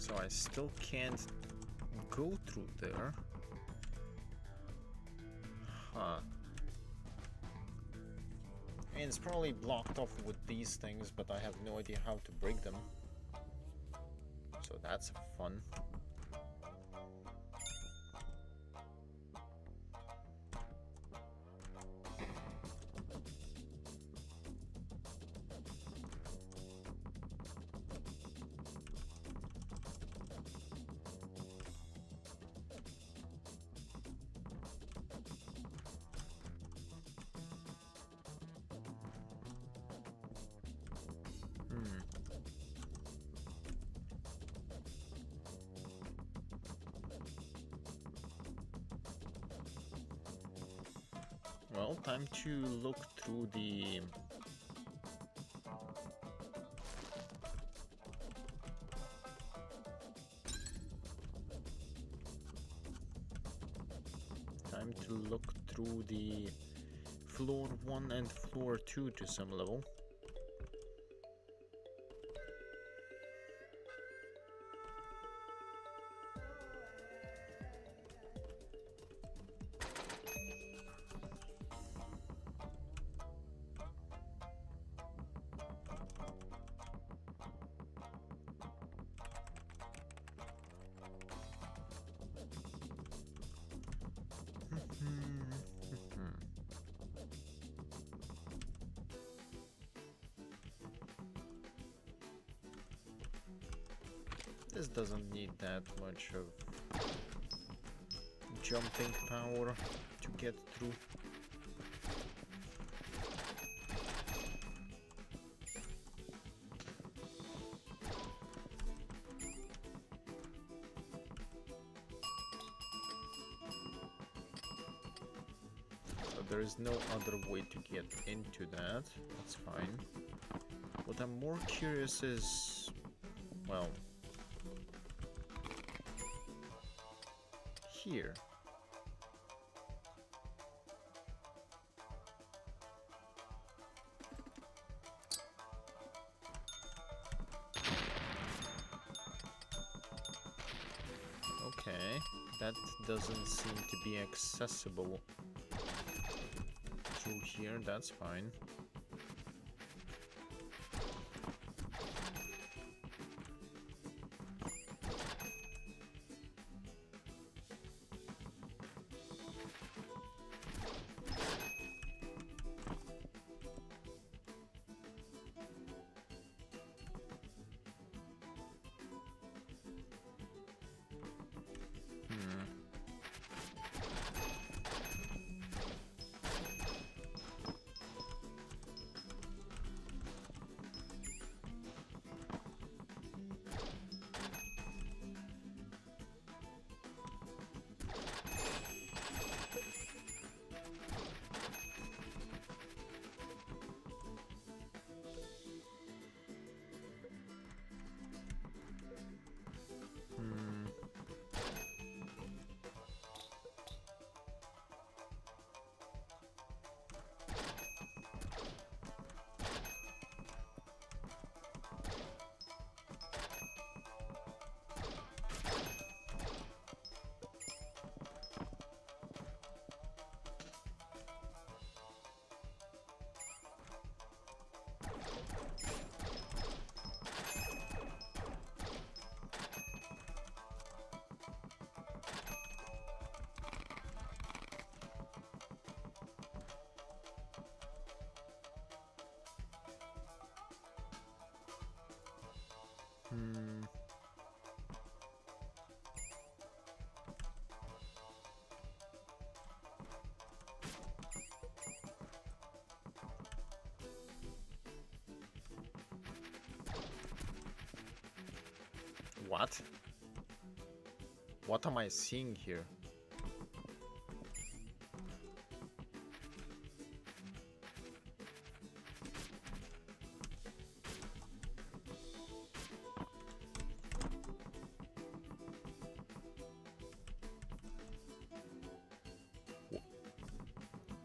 So I still can't go through there. Huh. I mean, it's probably blocked off with these things, but I have no idea how to break them. So that's fun. Well, time to look through the... Time to look through the floor 1 and floor 2 to some level. This doesn't need that much of jumping power to get through. So there is no other way to get into that. That's fine. What I'm more curious is, well, here. Okay, that doesn't seem to be accessible through here, that's fine. What? What am I seeing here?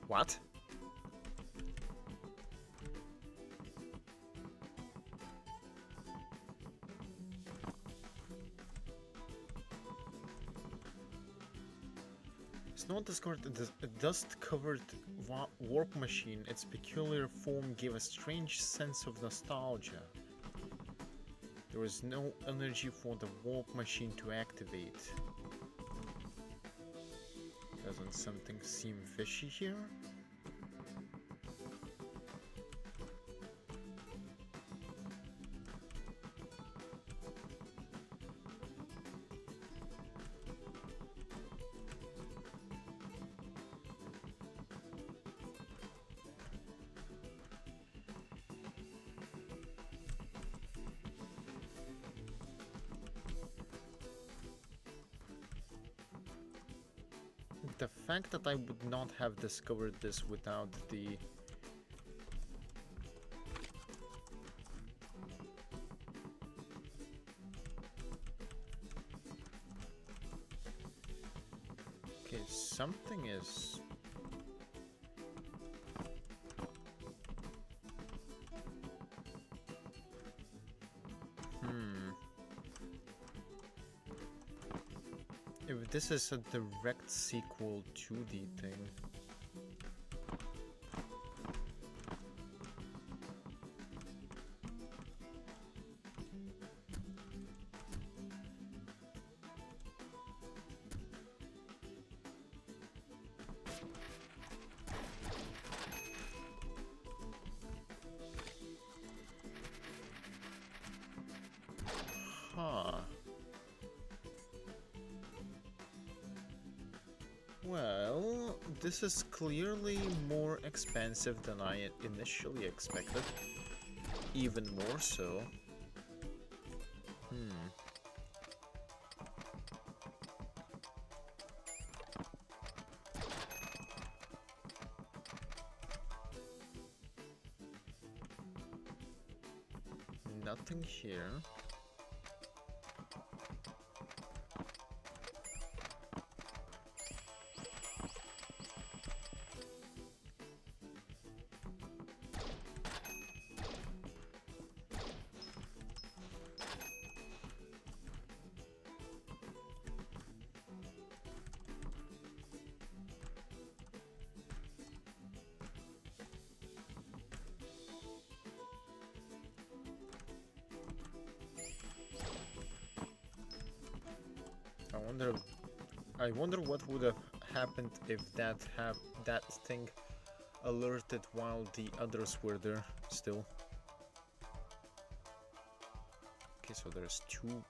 What? Snow discovered a dust-covered warp machine. Its peculiar form gave a strange sense of nostalgia. There was no energy for the warp machine to activate. Doesn't something seem fishy here? The fact that I would not have discovered this without the... Okay, something is... If this is a direct sequel to the thing... Huh. Well, this is clearly more expensive than I initially expected. Even more so. Nothing here. I wonder what would have happened if that thing alerted while the others were there still. Okay, so there's two.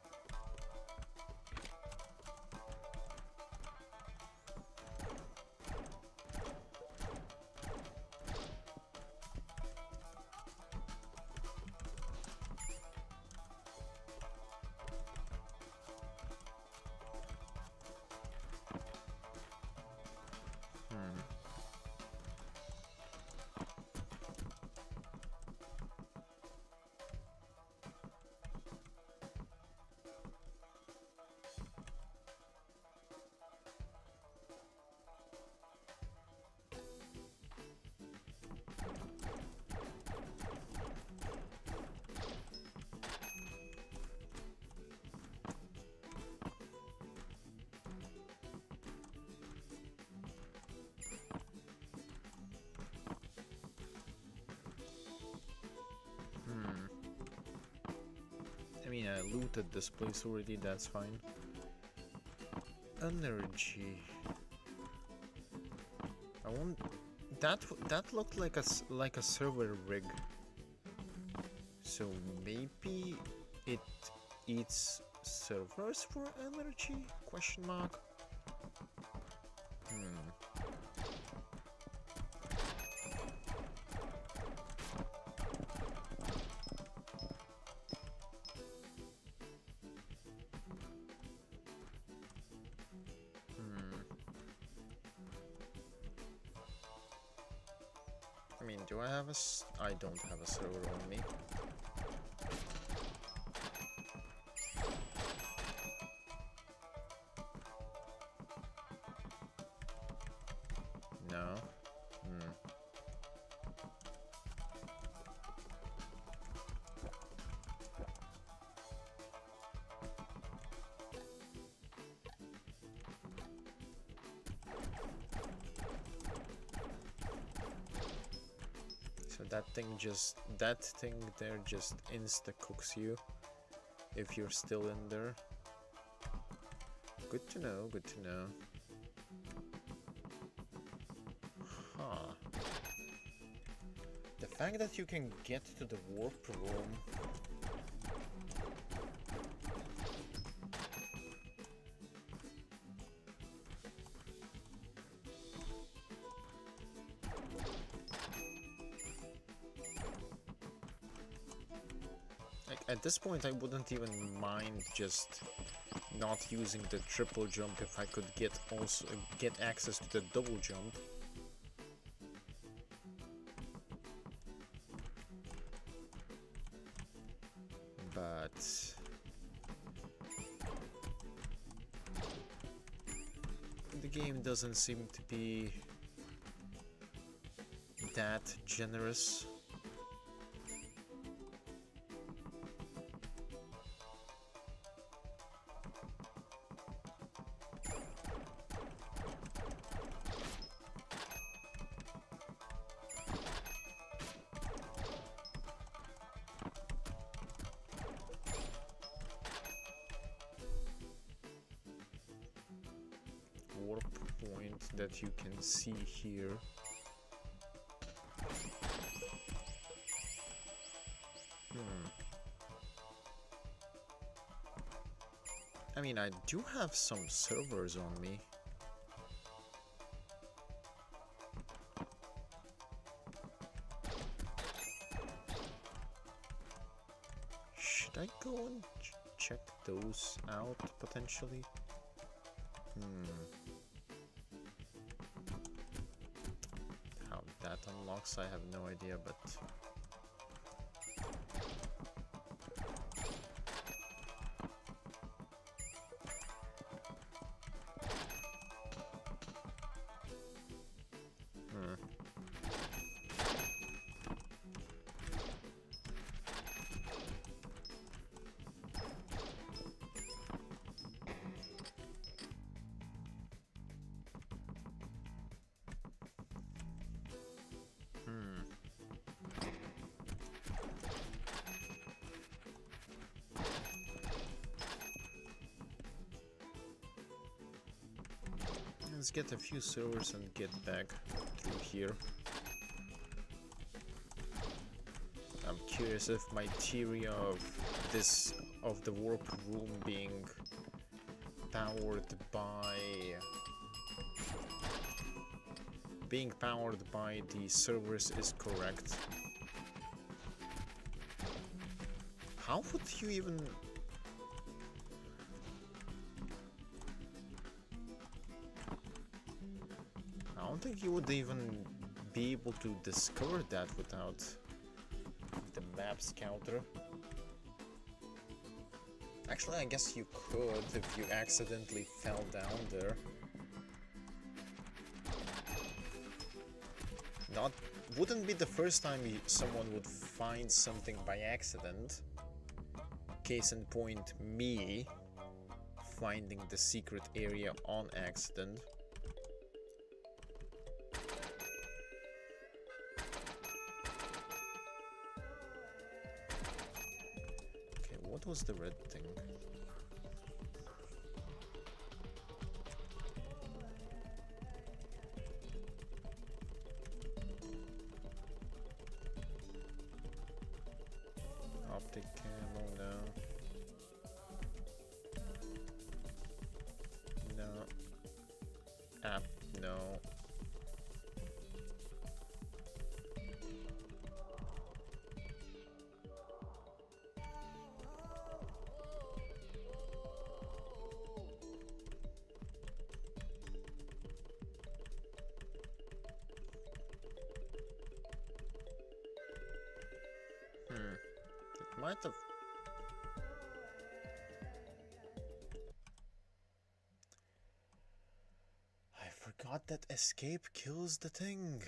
I mean, I looted this place already, that's fine. Energy. I want... That looked like a server rig. So maybe it eats servers for energy? Question mark. I mean, do I have a I don't have a server on me. No. That thing there just insta-cooks you if you're still in there. Good to know, good to know. Huh. The fact that you can get to the warp room... Like, at this point I wouldn't even mind just not using the triple jump if I could get access to the double jump. But the game doesn't seem to be that generous. Warp point that you can see here. I mean, I do have some servers on me. Should I go and check those out potentially? How that unlocks, I have no idea, but... Let's get a few servers and get back through here. I'm curious if my theory of the warp room being powered by the servers is correct. How would you even... I don't think you would even be able to discover that without the map's counter. Actually, I guess you could if you accidentally fell down there. Wouldn't be the first time someone would find something by accident. Case in point, me finding the secret area on accident. Okay, what was the red thing? Optic camo, no. No. App, no. It might have... I forgot that escape kills the thing.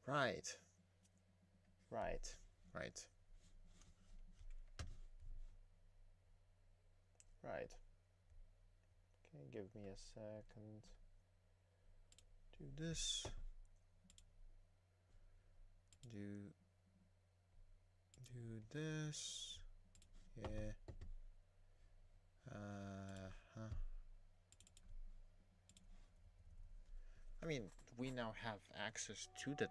Right. Right. Right. Right. Okay, give me a second. Do this. do this. Yeah. I mean, we now have access to the...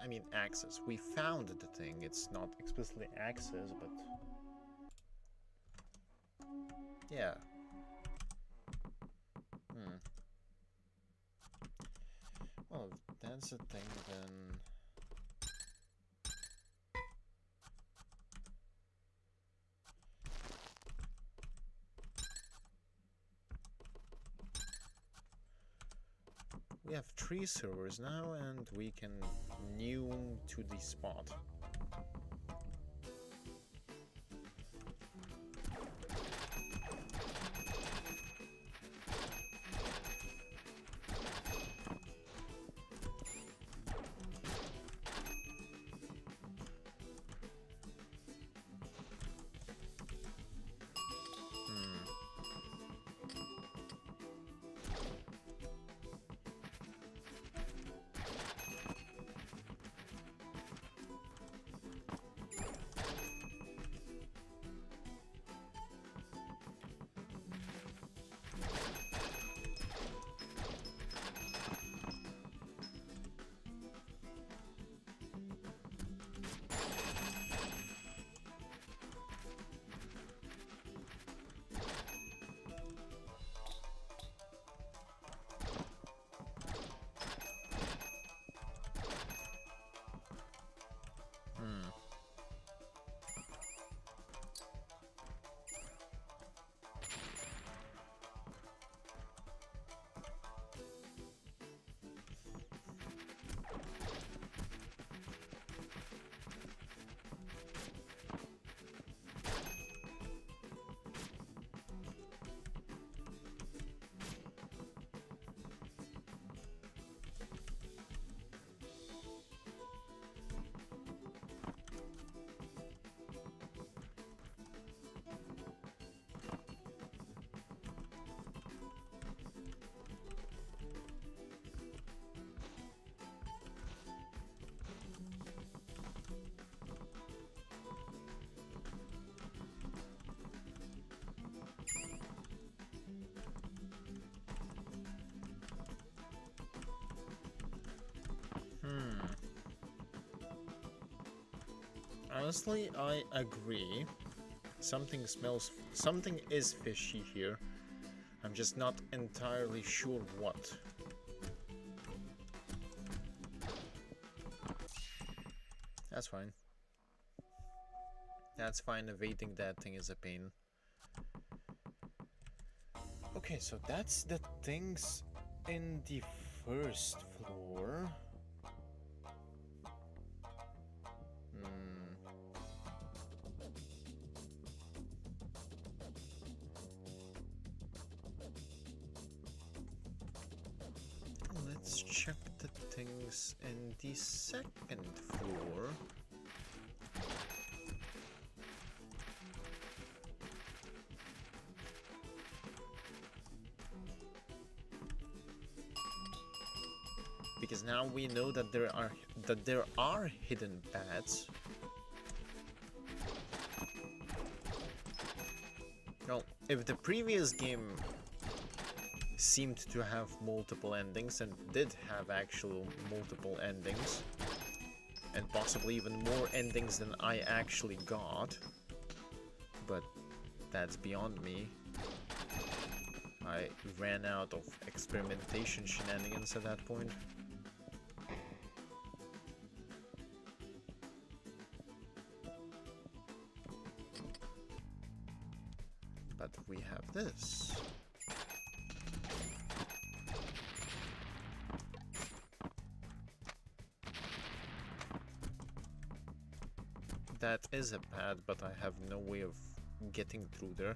I mean, access. We found the thing. It's not explicitly access, but... Yeah. Well, if that's a thing, then... We have 3 servers now, and we can new to the spot. Honestly, I agree. Something is fishy here. I'm just not entirely sure what. That's fine. That's fine, evading that thing is a pain. Okay, so that's the things in the first floor. Let's check the things in the second floor. Because now we know that there are hidden paths. Well, if the previous game seemed to have multiple endings and did have actual multiple endings, and possibly even more endings than I actually got, but that's beyond me. I ran out of experimentation shenanigans at that point. But we have this. That is a pad, but I have no way of getting through there.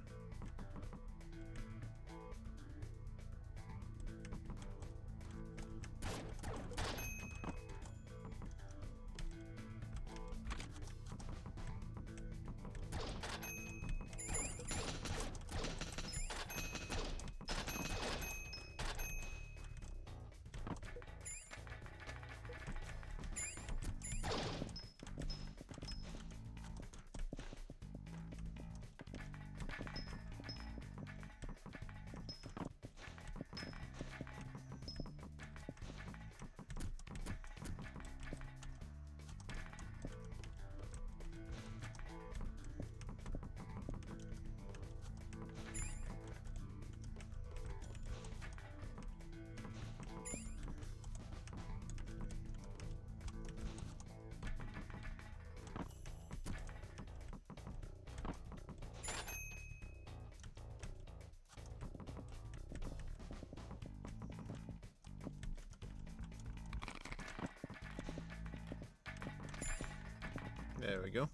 There we go.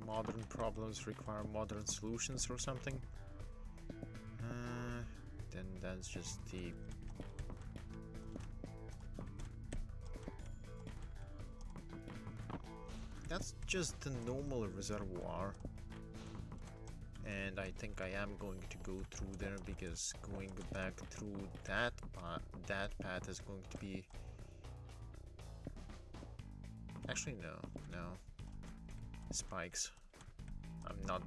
Modern problems require modern solutions or something. Then that's just the... That's just the normal reservoir. And I think I am going to go through there because going back through that path is going to be... Actually, no. Spikes. I'm not...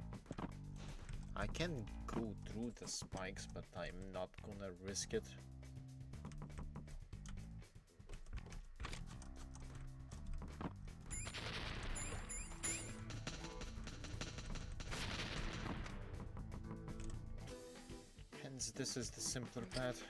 I can go through the spikes, but I'm not gonna risk it. Hence, this is the simpler path.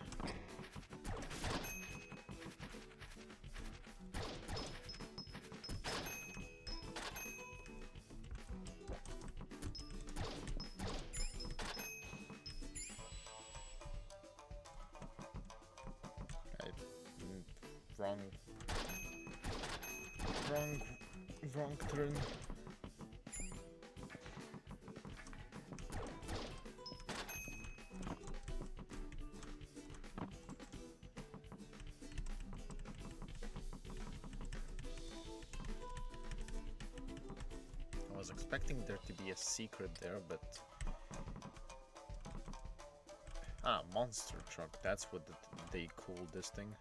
Wrong turn. I was expecting there to be a secret there, but... Ah, monster truck, that's what they call this thing.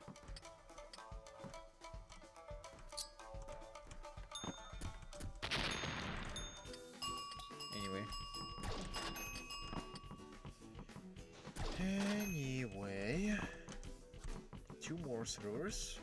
Anyway, 2 more throwers.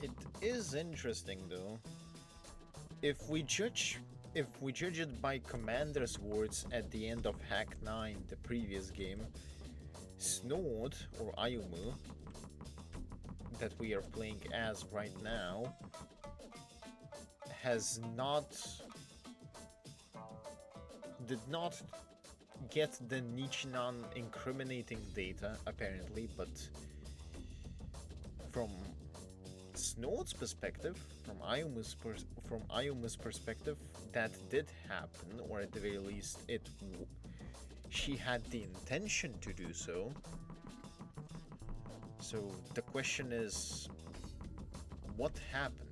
It is interesting though. If we judge it by Commander's words at the end of Hack9, the previous game, Snowd or Ayumu, that we are playing as right now, did not get the Nichinan incriminating data apparently, but from Snowd's perspective, from Ayumu's perspective, that did happen, or at the very least, she had the intention to do so. So the question is, what happened?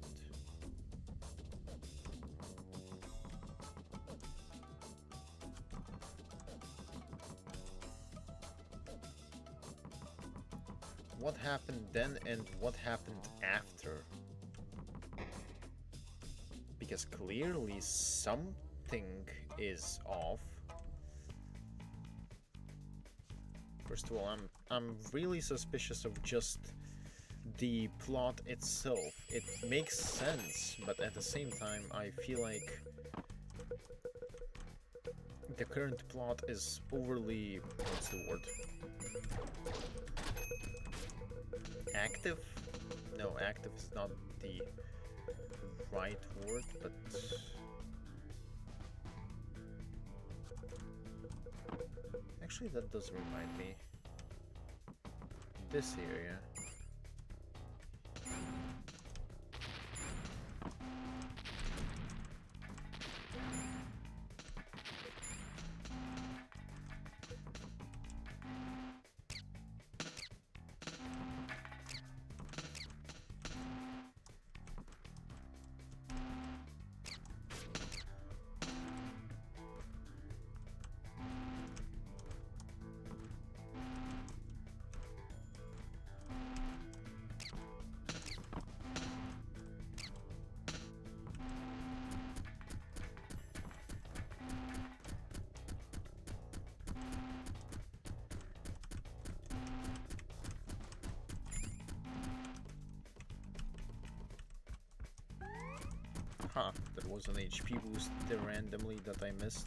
What happened then and what happened after? Because clearly something is off. First of all, I'm really suspicious of just the plot itself. It makes sense, but at the same time I feel like the current plot is overly... what's the word? Active? No, active is not the right word, but... Actually, that does remind me. This area. Huh, there was an HP boost there randomly that I missed.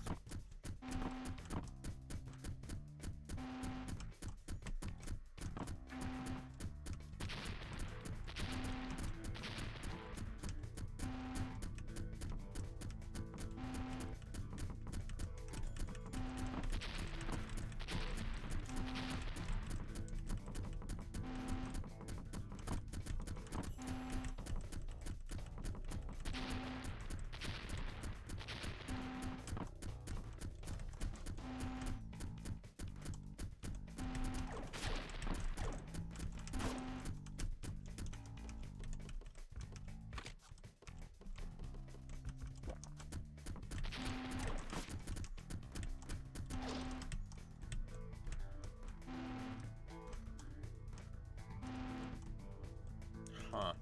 Huh.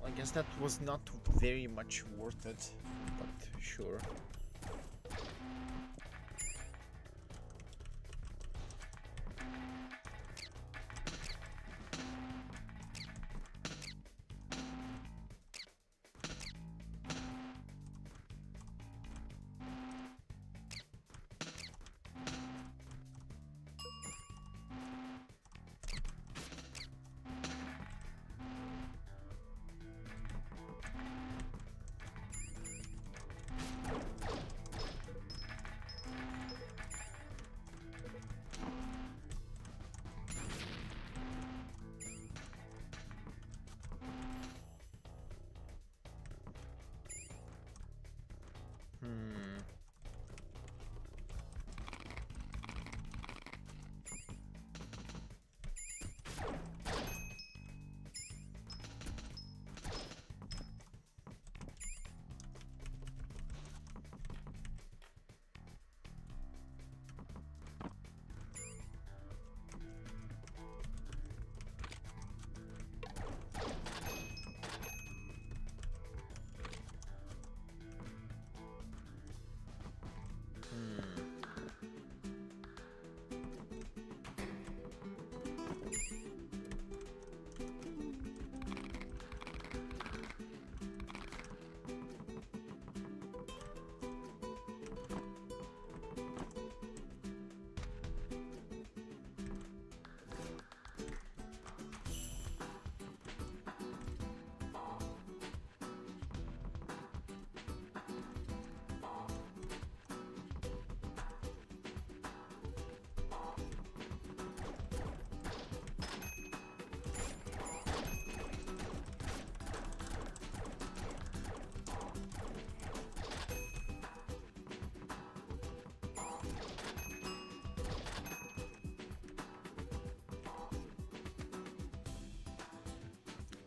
Well, I guess that was not very much worth it, but sure.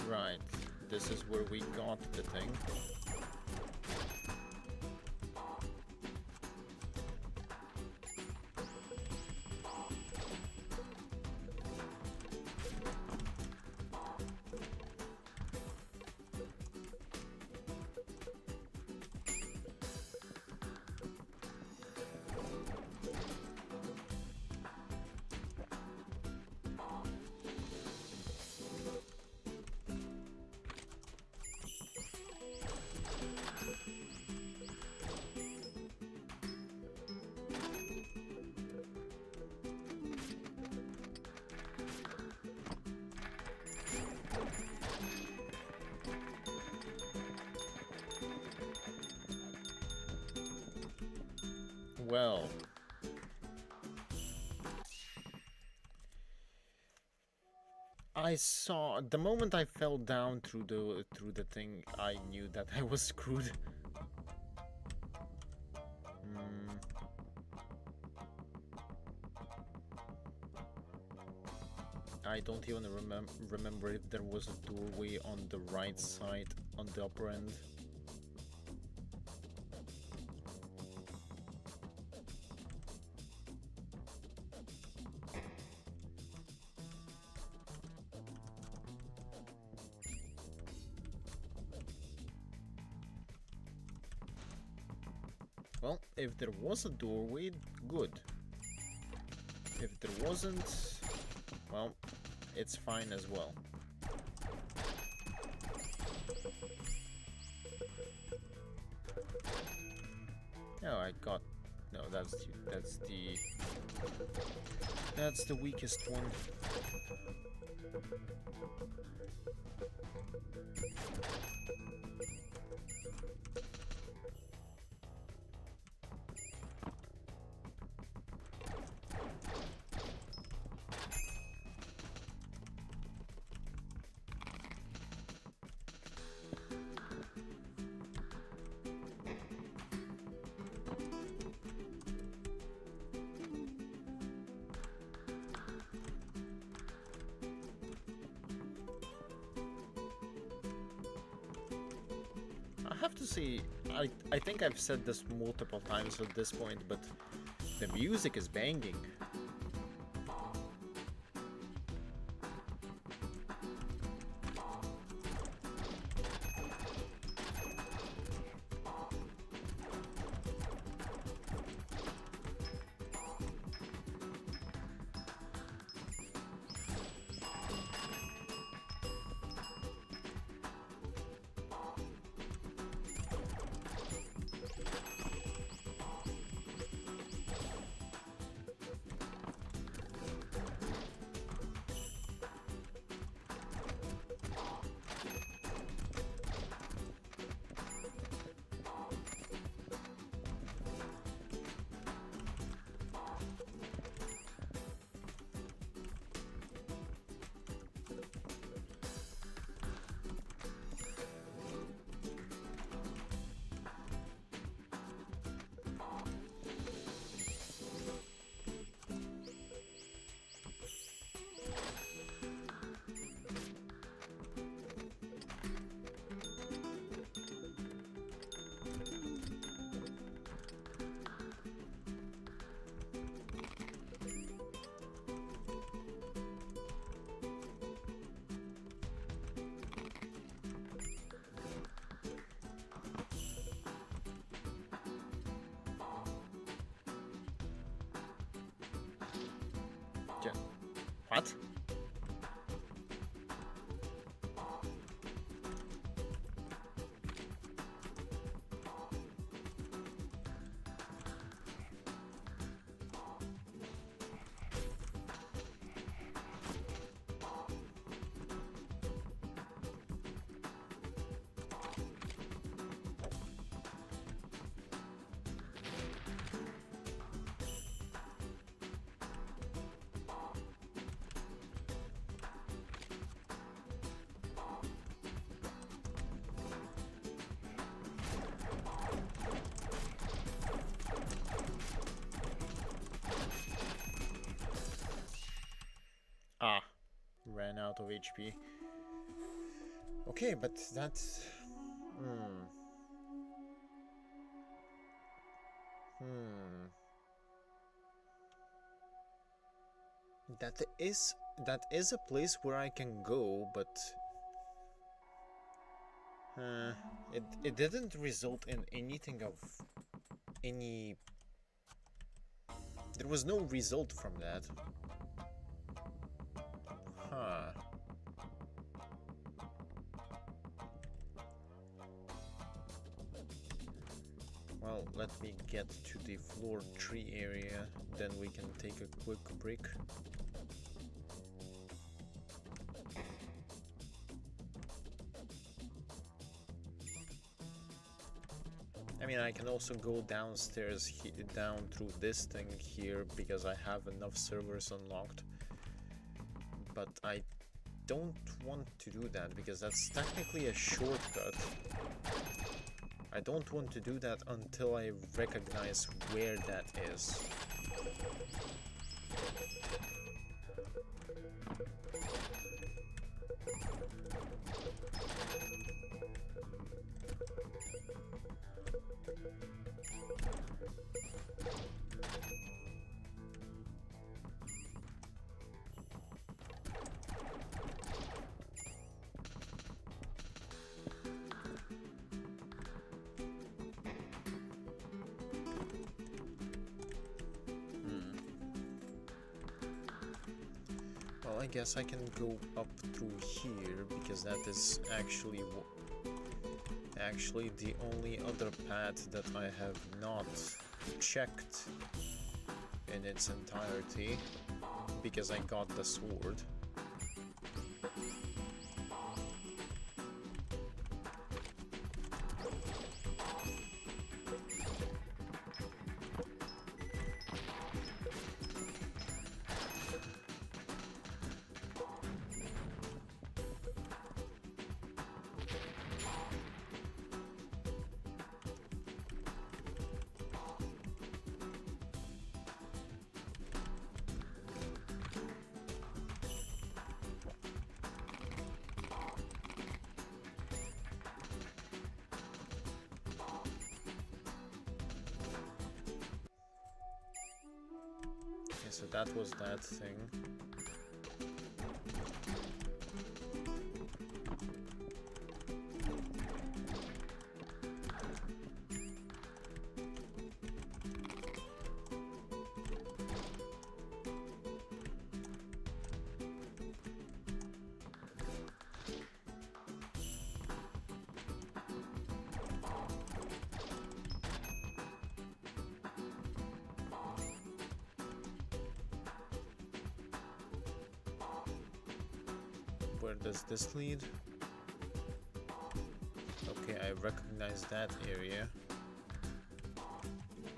Right, this is where we got the thing. Well, I saw the moment I fell down through the thing, I knew that I was screwed. I don't even remember if there was a doorway on the right side on the upper end. Well, if there was a doorway, good. If there wasn't, well, it's fine as well. No, I got... No, that's the weakest one. I have to say, I think I've said this multiple times at this point, but the music is banging. What? Ah, ran out of HP. Okay, but that's... That is a place where I can go, but... it didn't result in anything of any... There was no result from that. Huh. Well, let me get to the floor 3 area, then we can take a quick break. I mean, I can also go downstairs, down through this thing here, because I have enough servers unlocked. But I don't want to do that, because that's technically a shortcut. I don't want to do that until I recognize where that is. Well, I guess I can go up through here, because that is actually the only other path that I have not checked in its entirety, because I got the sword. Okay, so that was that thing. Where does this lead? Okay, I recognize that area,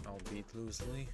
albeit loosely.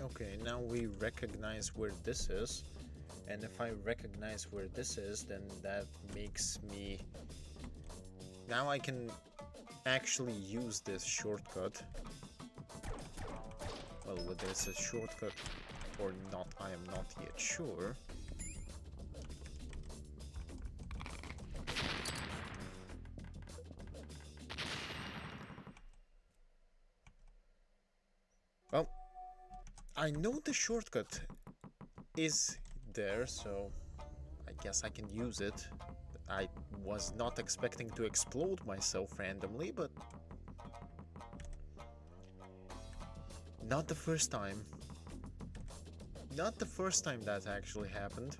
Okay, now we recognize where this is, and if I recognize where this is, then that makes me... Now I can actually use this shortcut. Well, whether it's a shortcut or not, I am not yet sure. Well, I know the shortcut is there, so I guess I can use it. I was not expecting to explode myself randomly, but not the first time. Not the first time that actually happened.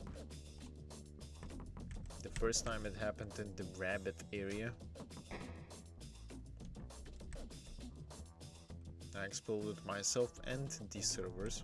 The first time it happened in the rabbit area. I exploded myself and the servers.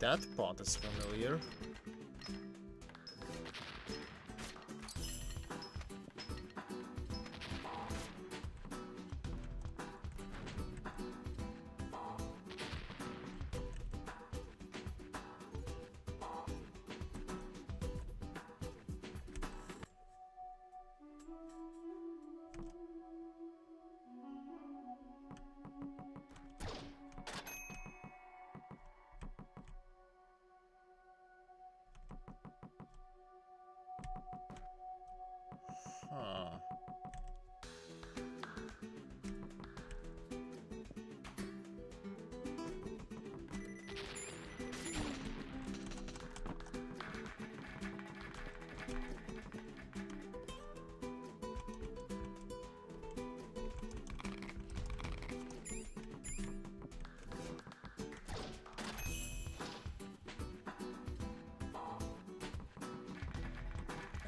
that pot is familiar. Huh.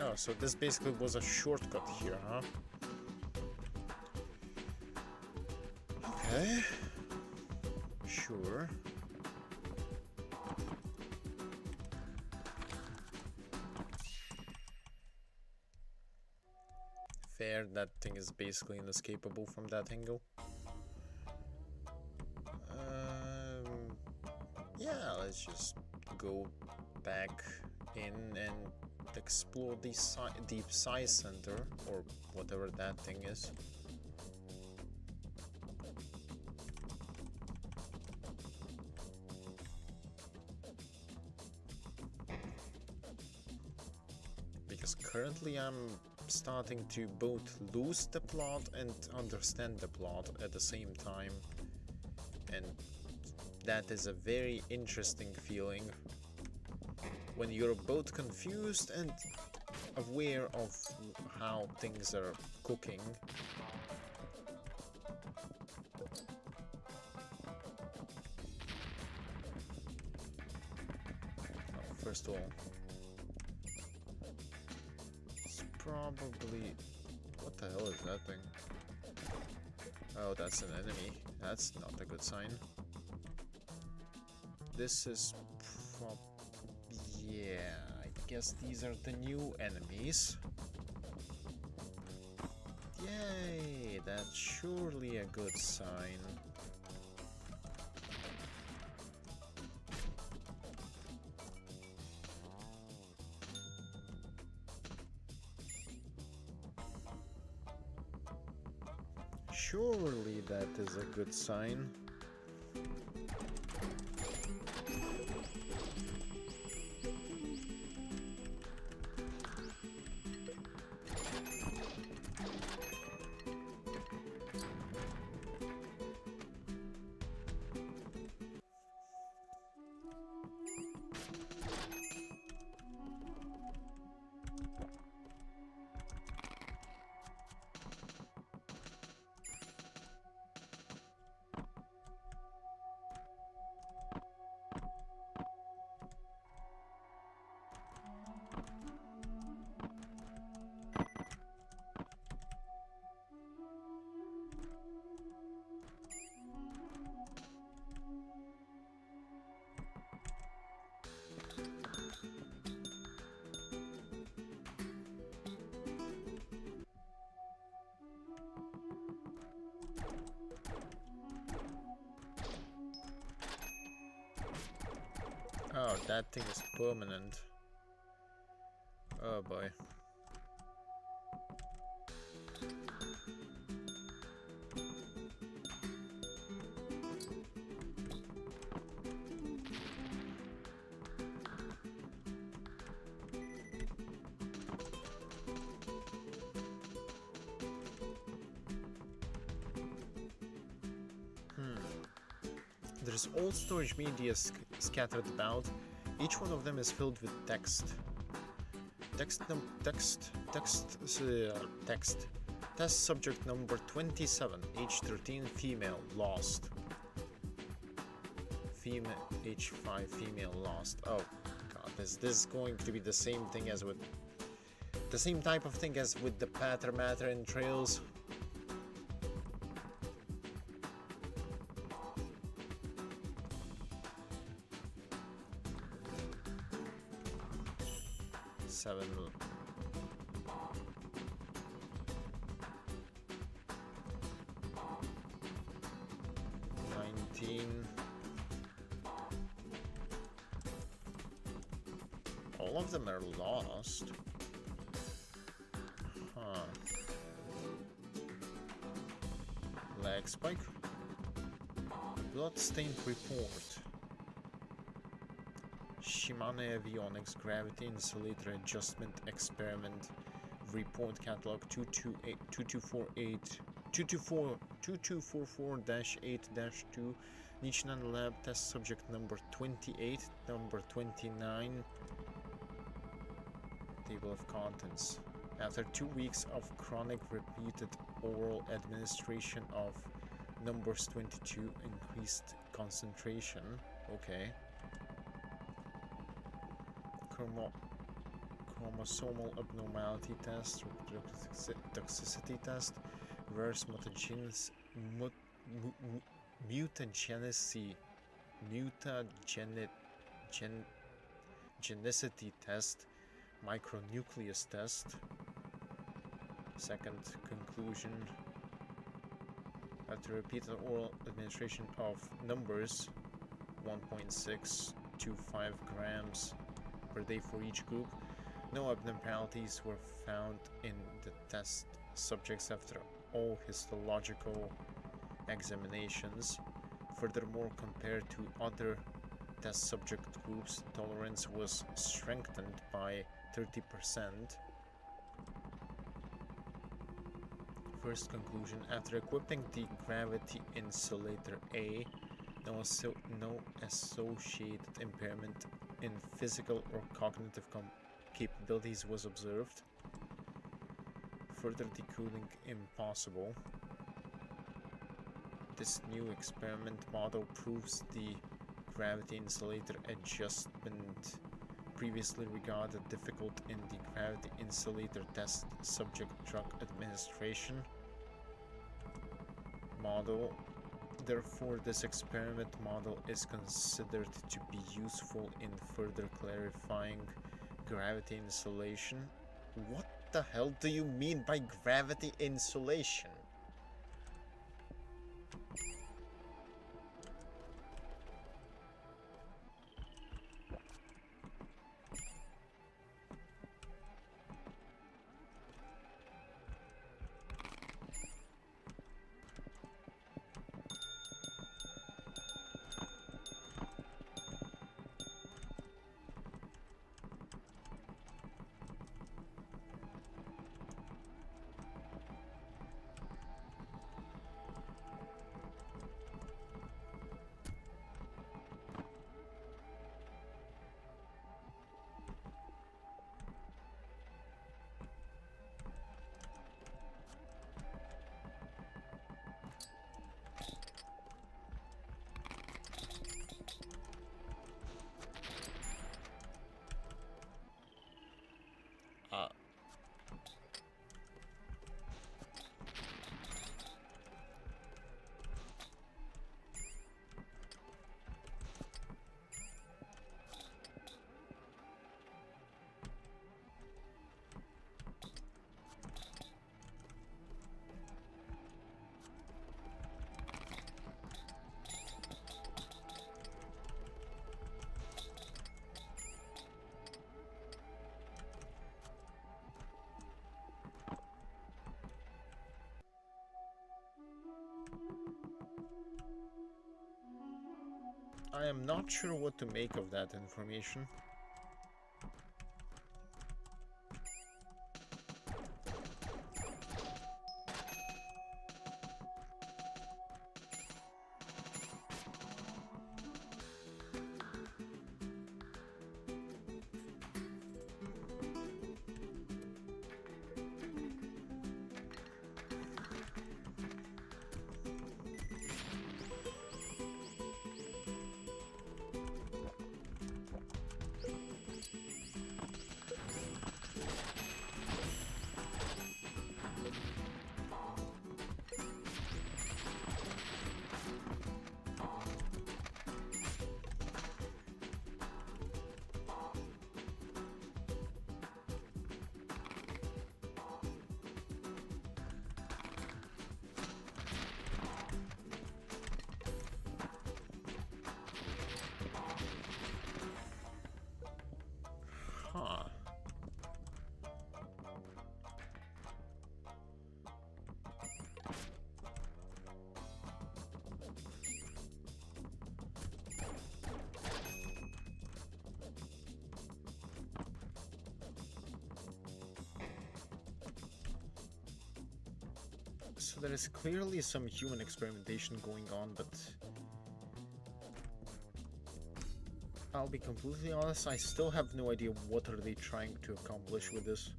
Oh, so this basically was a shortcut here, huh? Okay. Sure. Fair, that thing is basically inescapable from that angle. Yeah, let's just go back in and explore the deep Psi Center, or whatever that thing is. Because currently I'm starting to both lose the plot and understand the plot at the same time. And that is a very interesting feeling when you're both confused and aware of how things are cooking. Oh, first of all, it's probably... What the hell is that thing? Oh, that's an enemy. That's not a good sign. This is yeah, I guess these are the new enemies. Yay, that's surely a good sign. Surely that is a good sign. Oh, that thing is permanent. Oh boy. There's old storage media scattered about. Each one of them is filled with text. Text. Test subject number 27, age 13, female, lost. Female, age 5, female, lost. Oh god, is this going to be the same thing as with... the same type of thing as with the Pater Matter and Trails? 13. All of them are lost. Huh. Lag spike. Bloodstained report. Shimano Avionics Gravity Insulator Adjustment Experiment Report Catalog 2244-8-2 Nichiren Lab Test Subject Number 28, Number 29. Table of Contents. After 2 weeks of chronic repeated oral administration of numbers 22, increased concentration. Okay. Chromosomal abnormality test, toxicity test, reverse mutagenicity test, micronucleus test. Second conclusion. After repeated oral administration of numbers 1.625 grams per day for each group, no abnormalities were found in the test subjects after all histological examinations. Furthermore, compared to other test subject groups, tolerance was strengthened by 30%. First conclusion, after equipping the gravity insulator A, no associated impairment in physical or cognitive capabilities was observed. Further decoding impossible. This new experiment model proves the gravity insulator adjustment previously regarded difficult in the gravity insulator test subject drug administration model. Therefore, this experiment model is considered to be useful in further clarifying gravity insulation. What the hell do you mean by gravity insulation? I am not sure what to make of that information. So there is clearly some human experimentation going on, but I'll be completely honest, I still have no idea what are they trying to accomplish with this.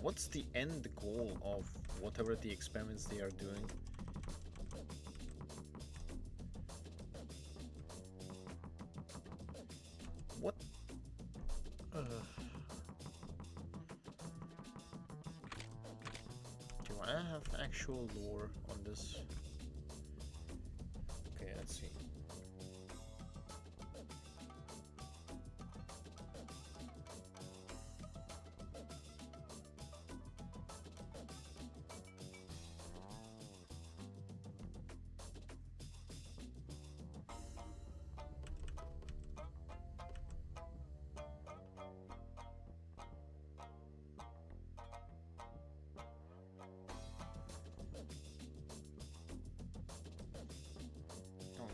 What's the end goal of whatever the experiments they are doing? What? Do I have actual lore on this? Okay, let's see.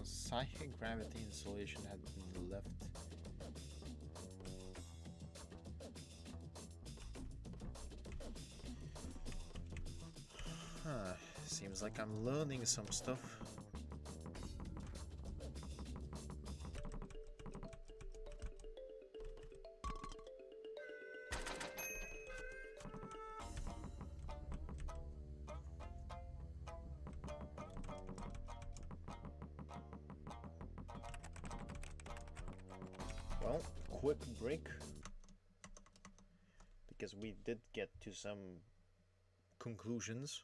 Psychic gravity insulation had been left. Seems like I'm learning some stuff. Well, quick break, because we did get to some conclusions.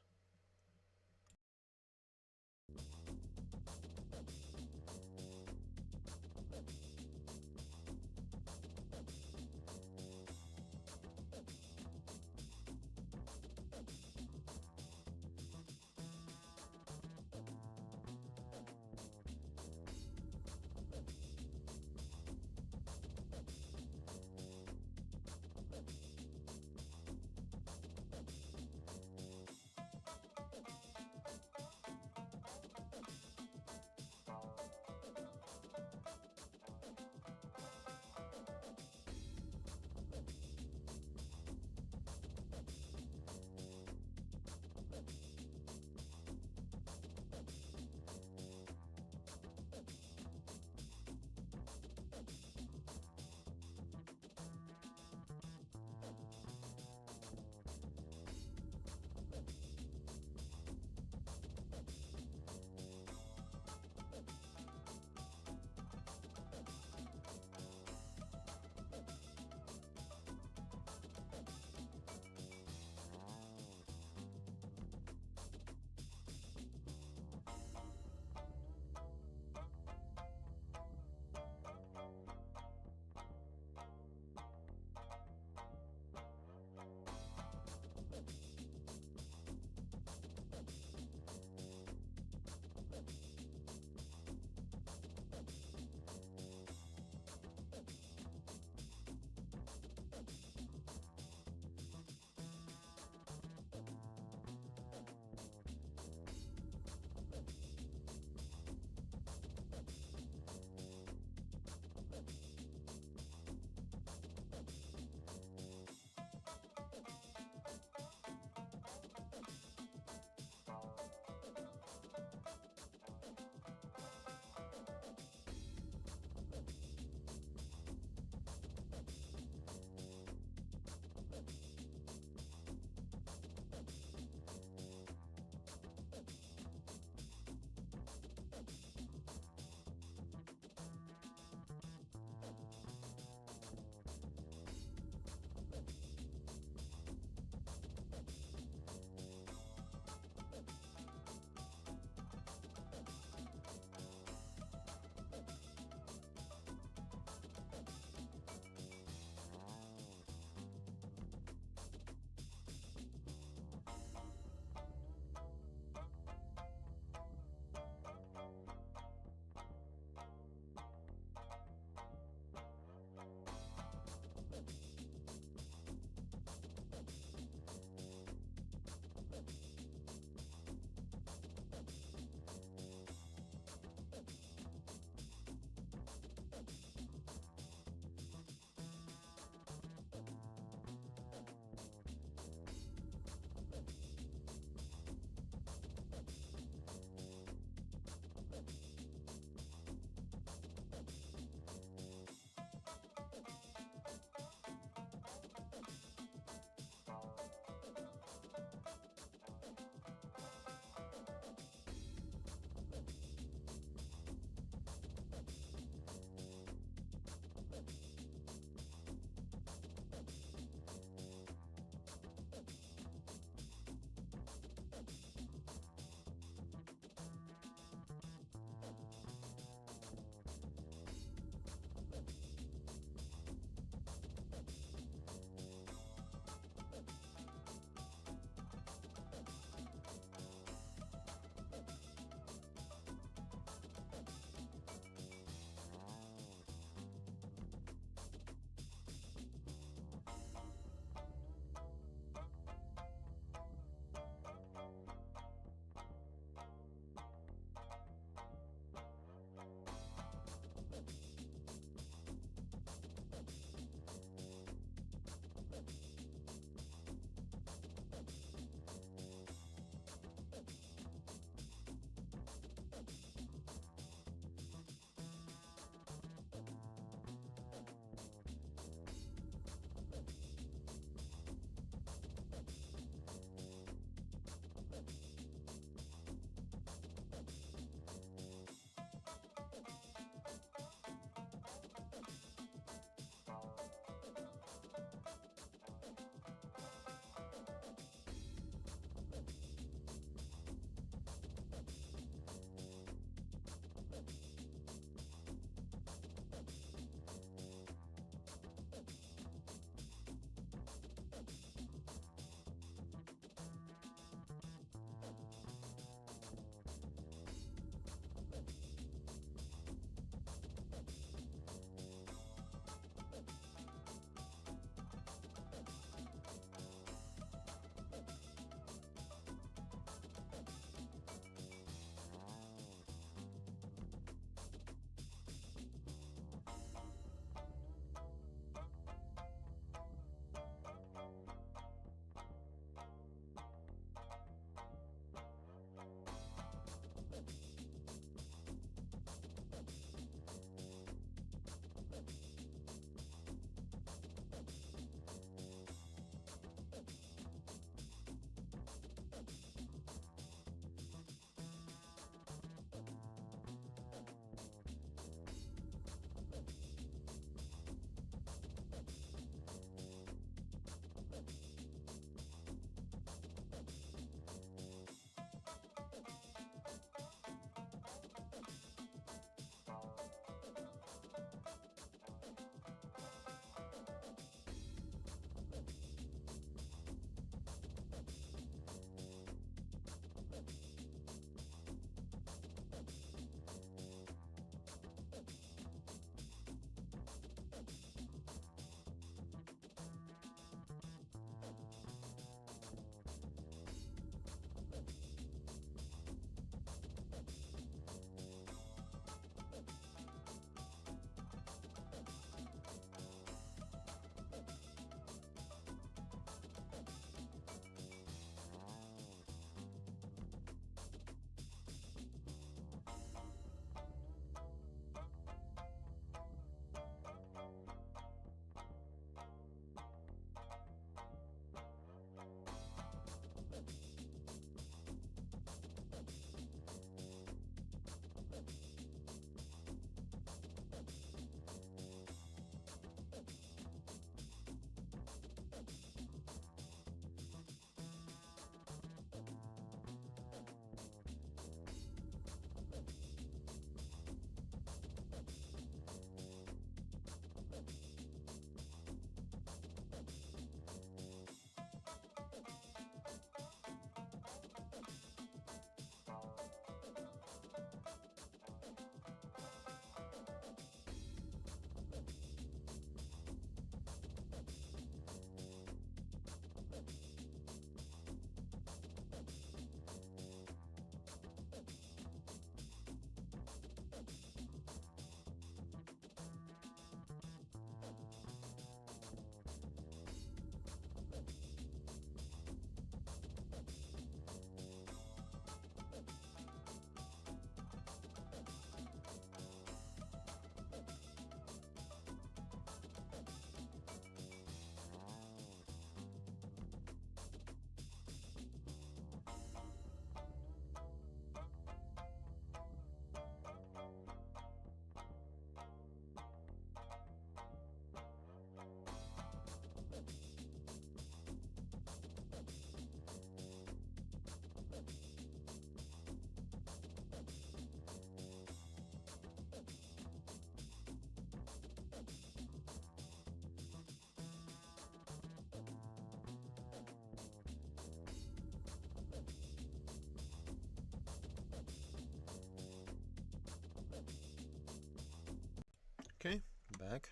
back.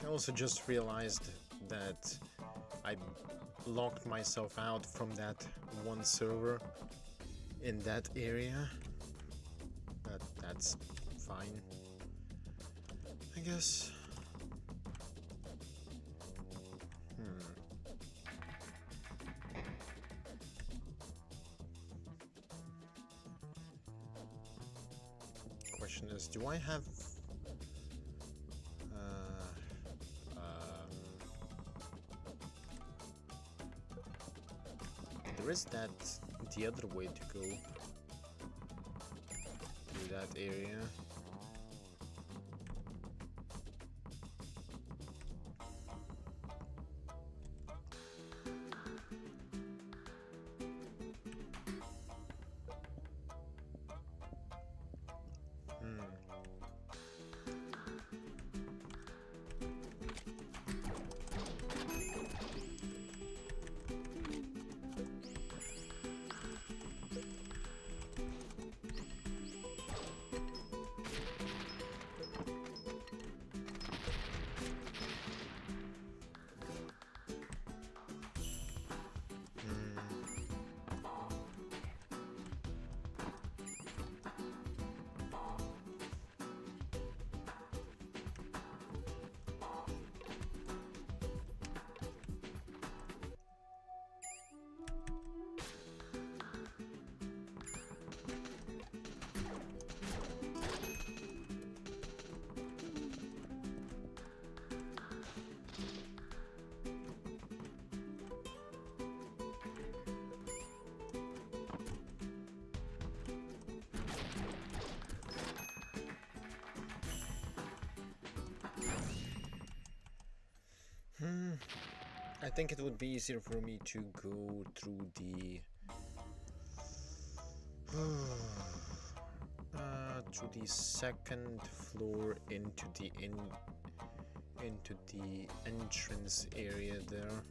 I also just realized that I locked myself out from that one server in that area, but that's fine, I guess. Question is, do I have there is the other way to go to that area. I think it would be easier for me to go through the to the second floor into the entrance area there.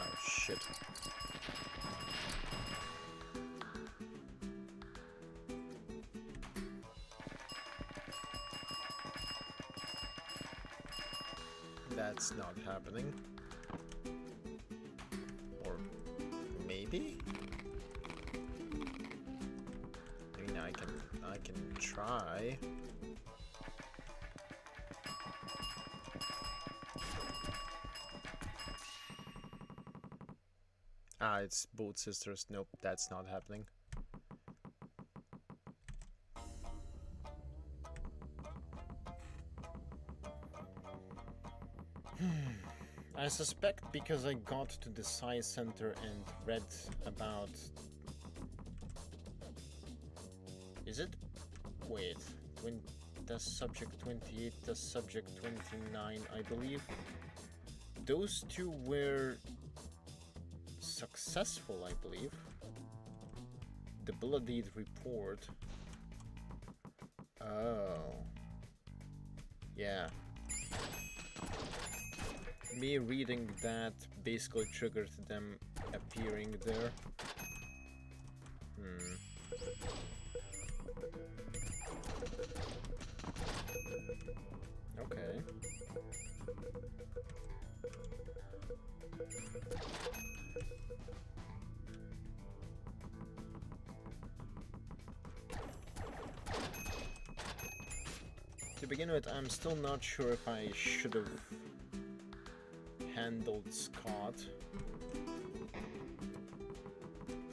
Oh shit. That's not happening. Or maybe? I mean, I can try. Ah, it's both sisters. Nope, that's not happening. I suspect because I got to the science center and read about... Is it? Wait, does subject 28, does subject 29, I believe. Those two were successful, I believe. The bloodied report. Oh. Yeah. Me reading that basically triggered them appearing there. Okay. To begin with, I'm still not sure if I should have handled Scott,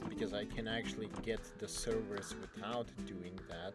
because I can actually get the servers without doing that.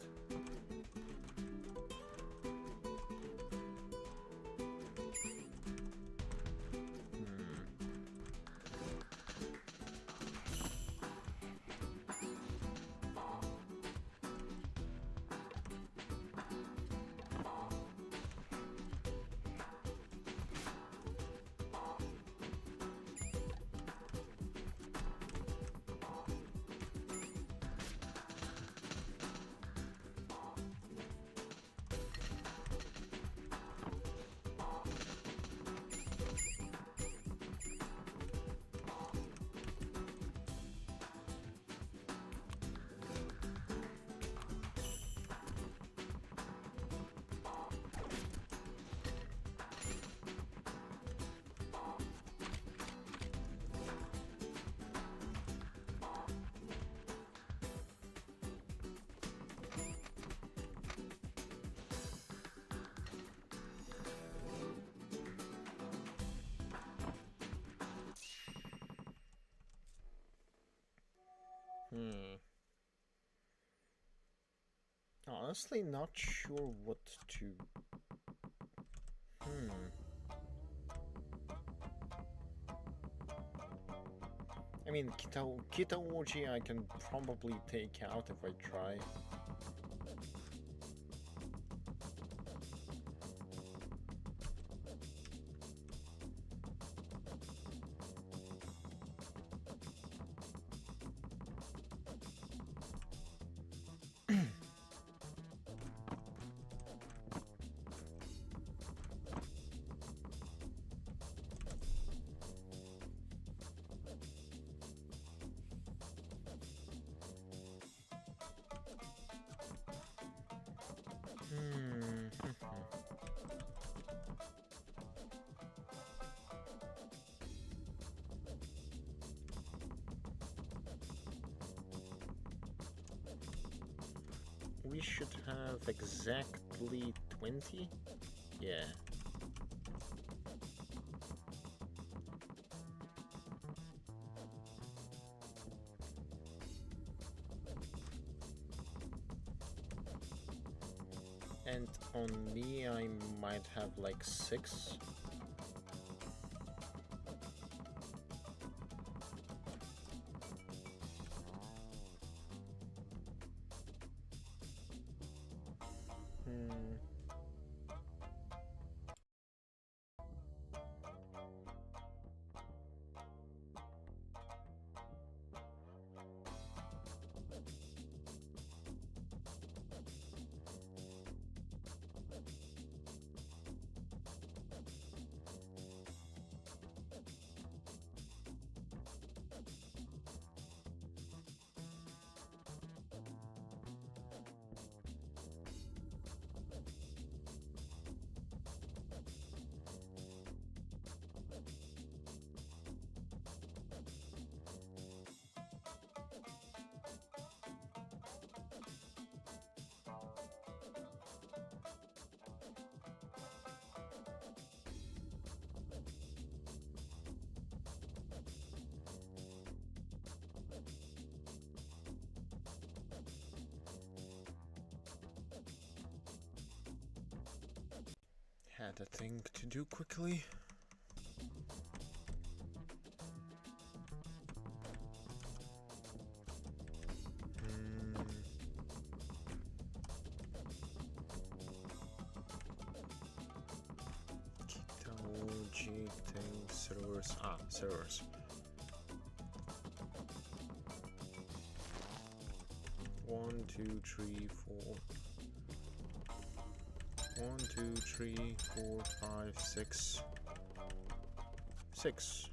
Honestly, not sure what to... I mean, Kitaoji I can probably take out if I try. We should have exactly 20? Yeah. And on me, I might have like 6. Had a thing to do quickly. Kitaoji thing servers. Servers. 1, 2, 3, 4. 1, 2, 3, 4, 5, 6. 6.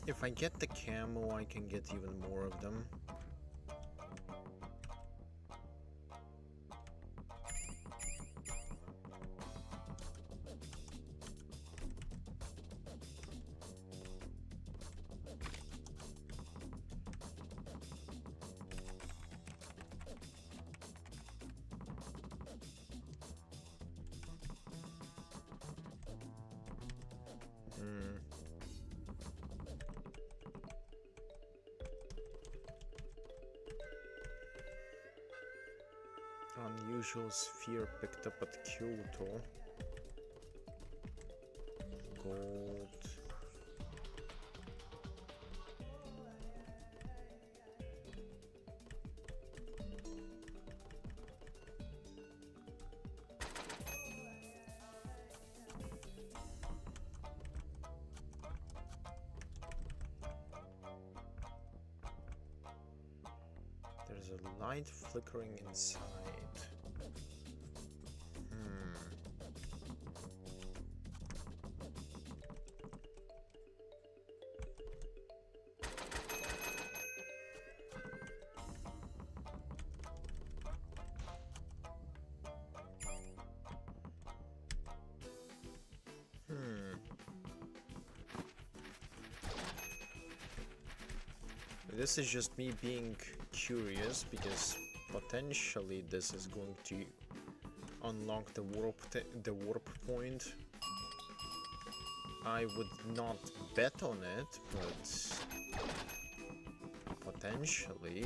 If I get the camo, I can get even more of them. Unusual sphere picked up at Kyoto. Gold. There's a light flickering inside. This is just me being curious because potentially this is going to unlock the warp point. I would not bet on it, but potentially.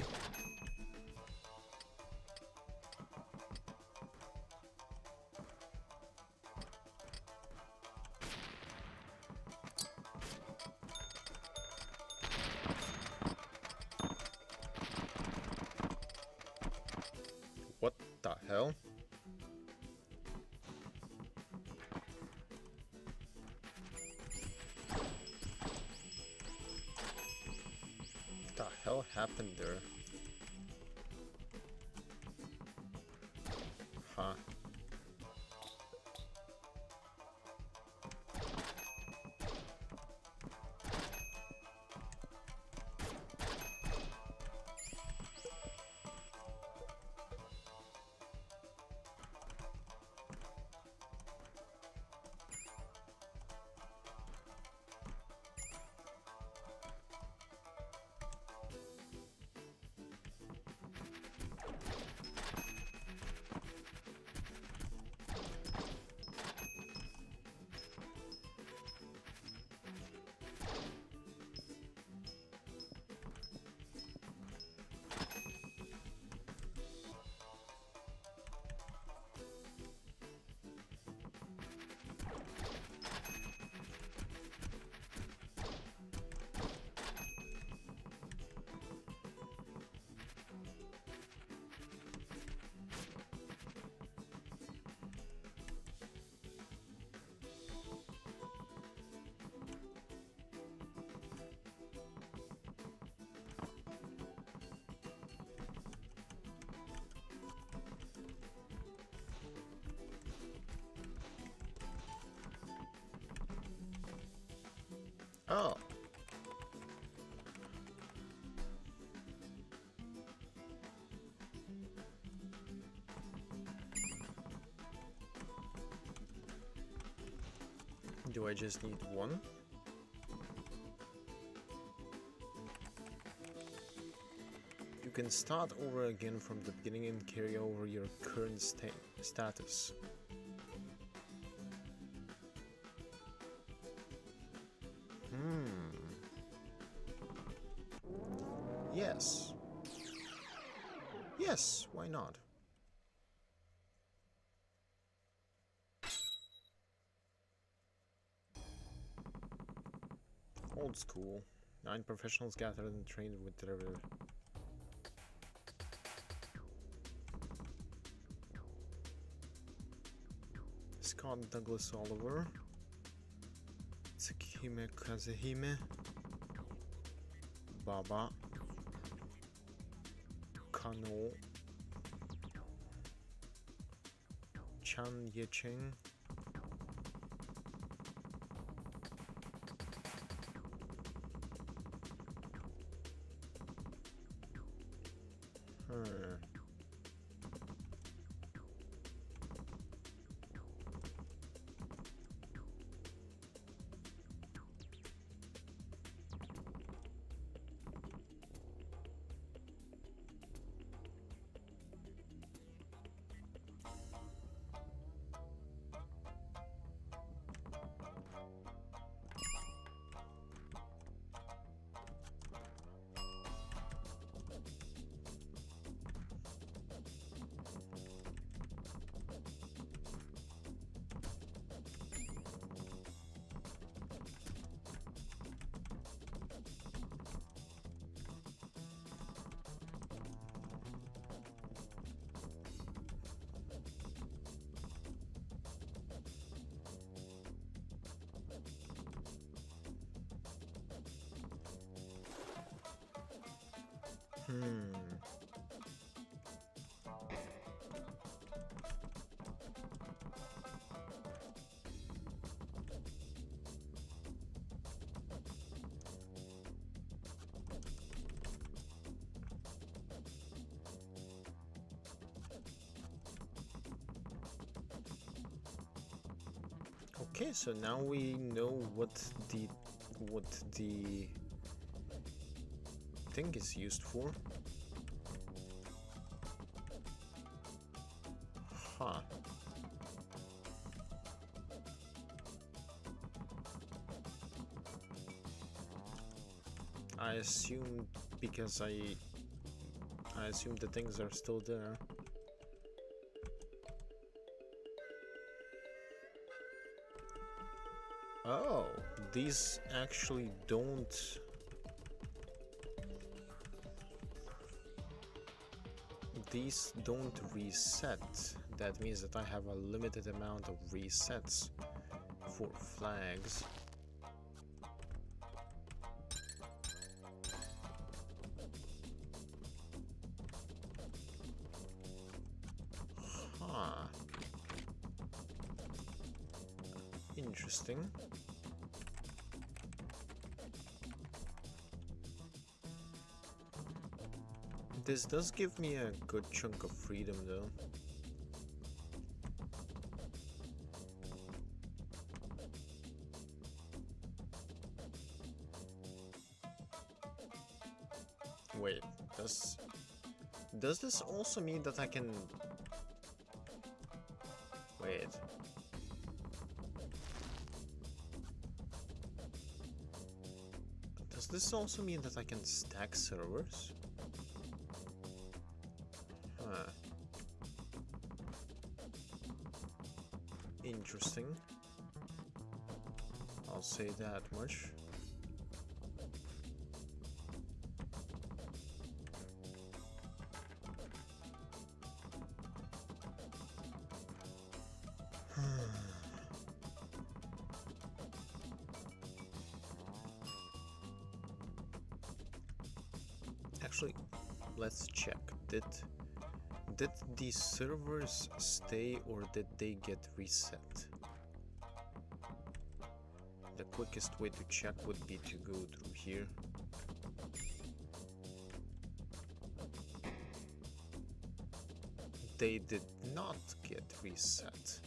What the hell? What the hell happened there? Huh. Oh. Do I just need one? You can start over again from the beginning and carry over your current status. Yes. Yes, why not? Old school. 9 professionals gathered and trained with derivative. Scott Douglas Oliver. Tsukihime Kazuhime. Baba. Kano. Chan Yecheng. Okay, so now we know what the thing is used for. Huh. I assumed because I assumed the things are still there. Oh, these actually don't. These don't reset. That means that I have a limited amount of resets for flags. Huh. Interesting. This does give me a good chunk of freedom though. Wait, does this also mean that I can... Wait. Does this also mean that I can stack servers? Huh. Interesting. I'll say that much. Actually, let's check. Did these servers stay or did they get reset? The quickest way to check would be to go through here. They did not get reset.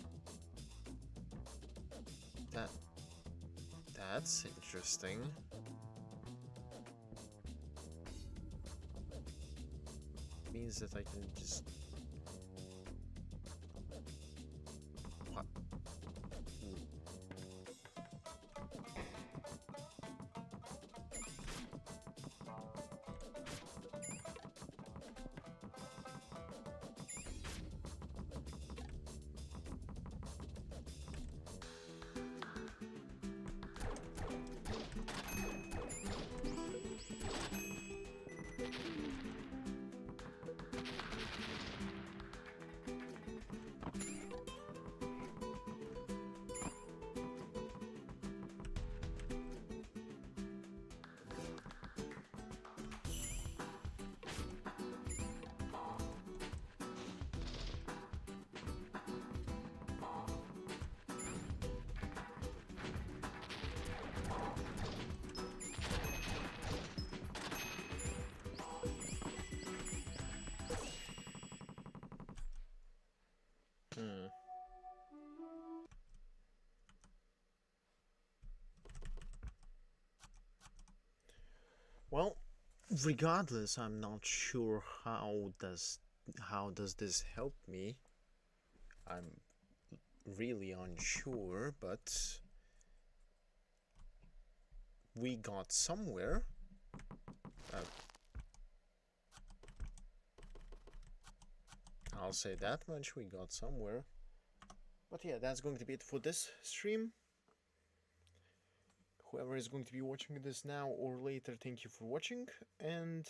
That's interesting. Means that I can just... What? Well, regardless, I'm not sure how does this help me. I'm really unsure, but we got somewhere. I'll say that much, we got somewhere. But yeah, that's going to be it for this stream. Whoever is going to be watching this now or later, thank you for watching, and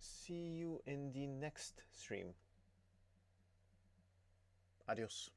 see you in the next stream. Adios.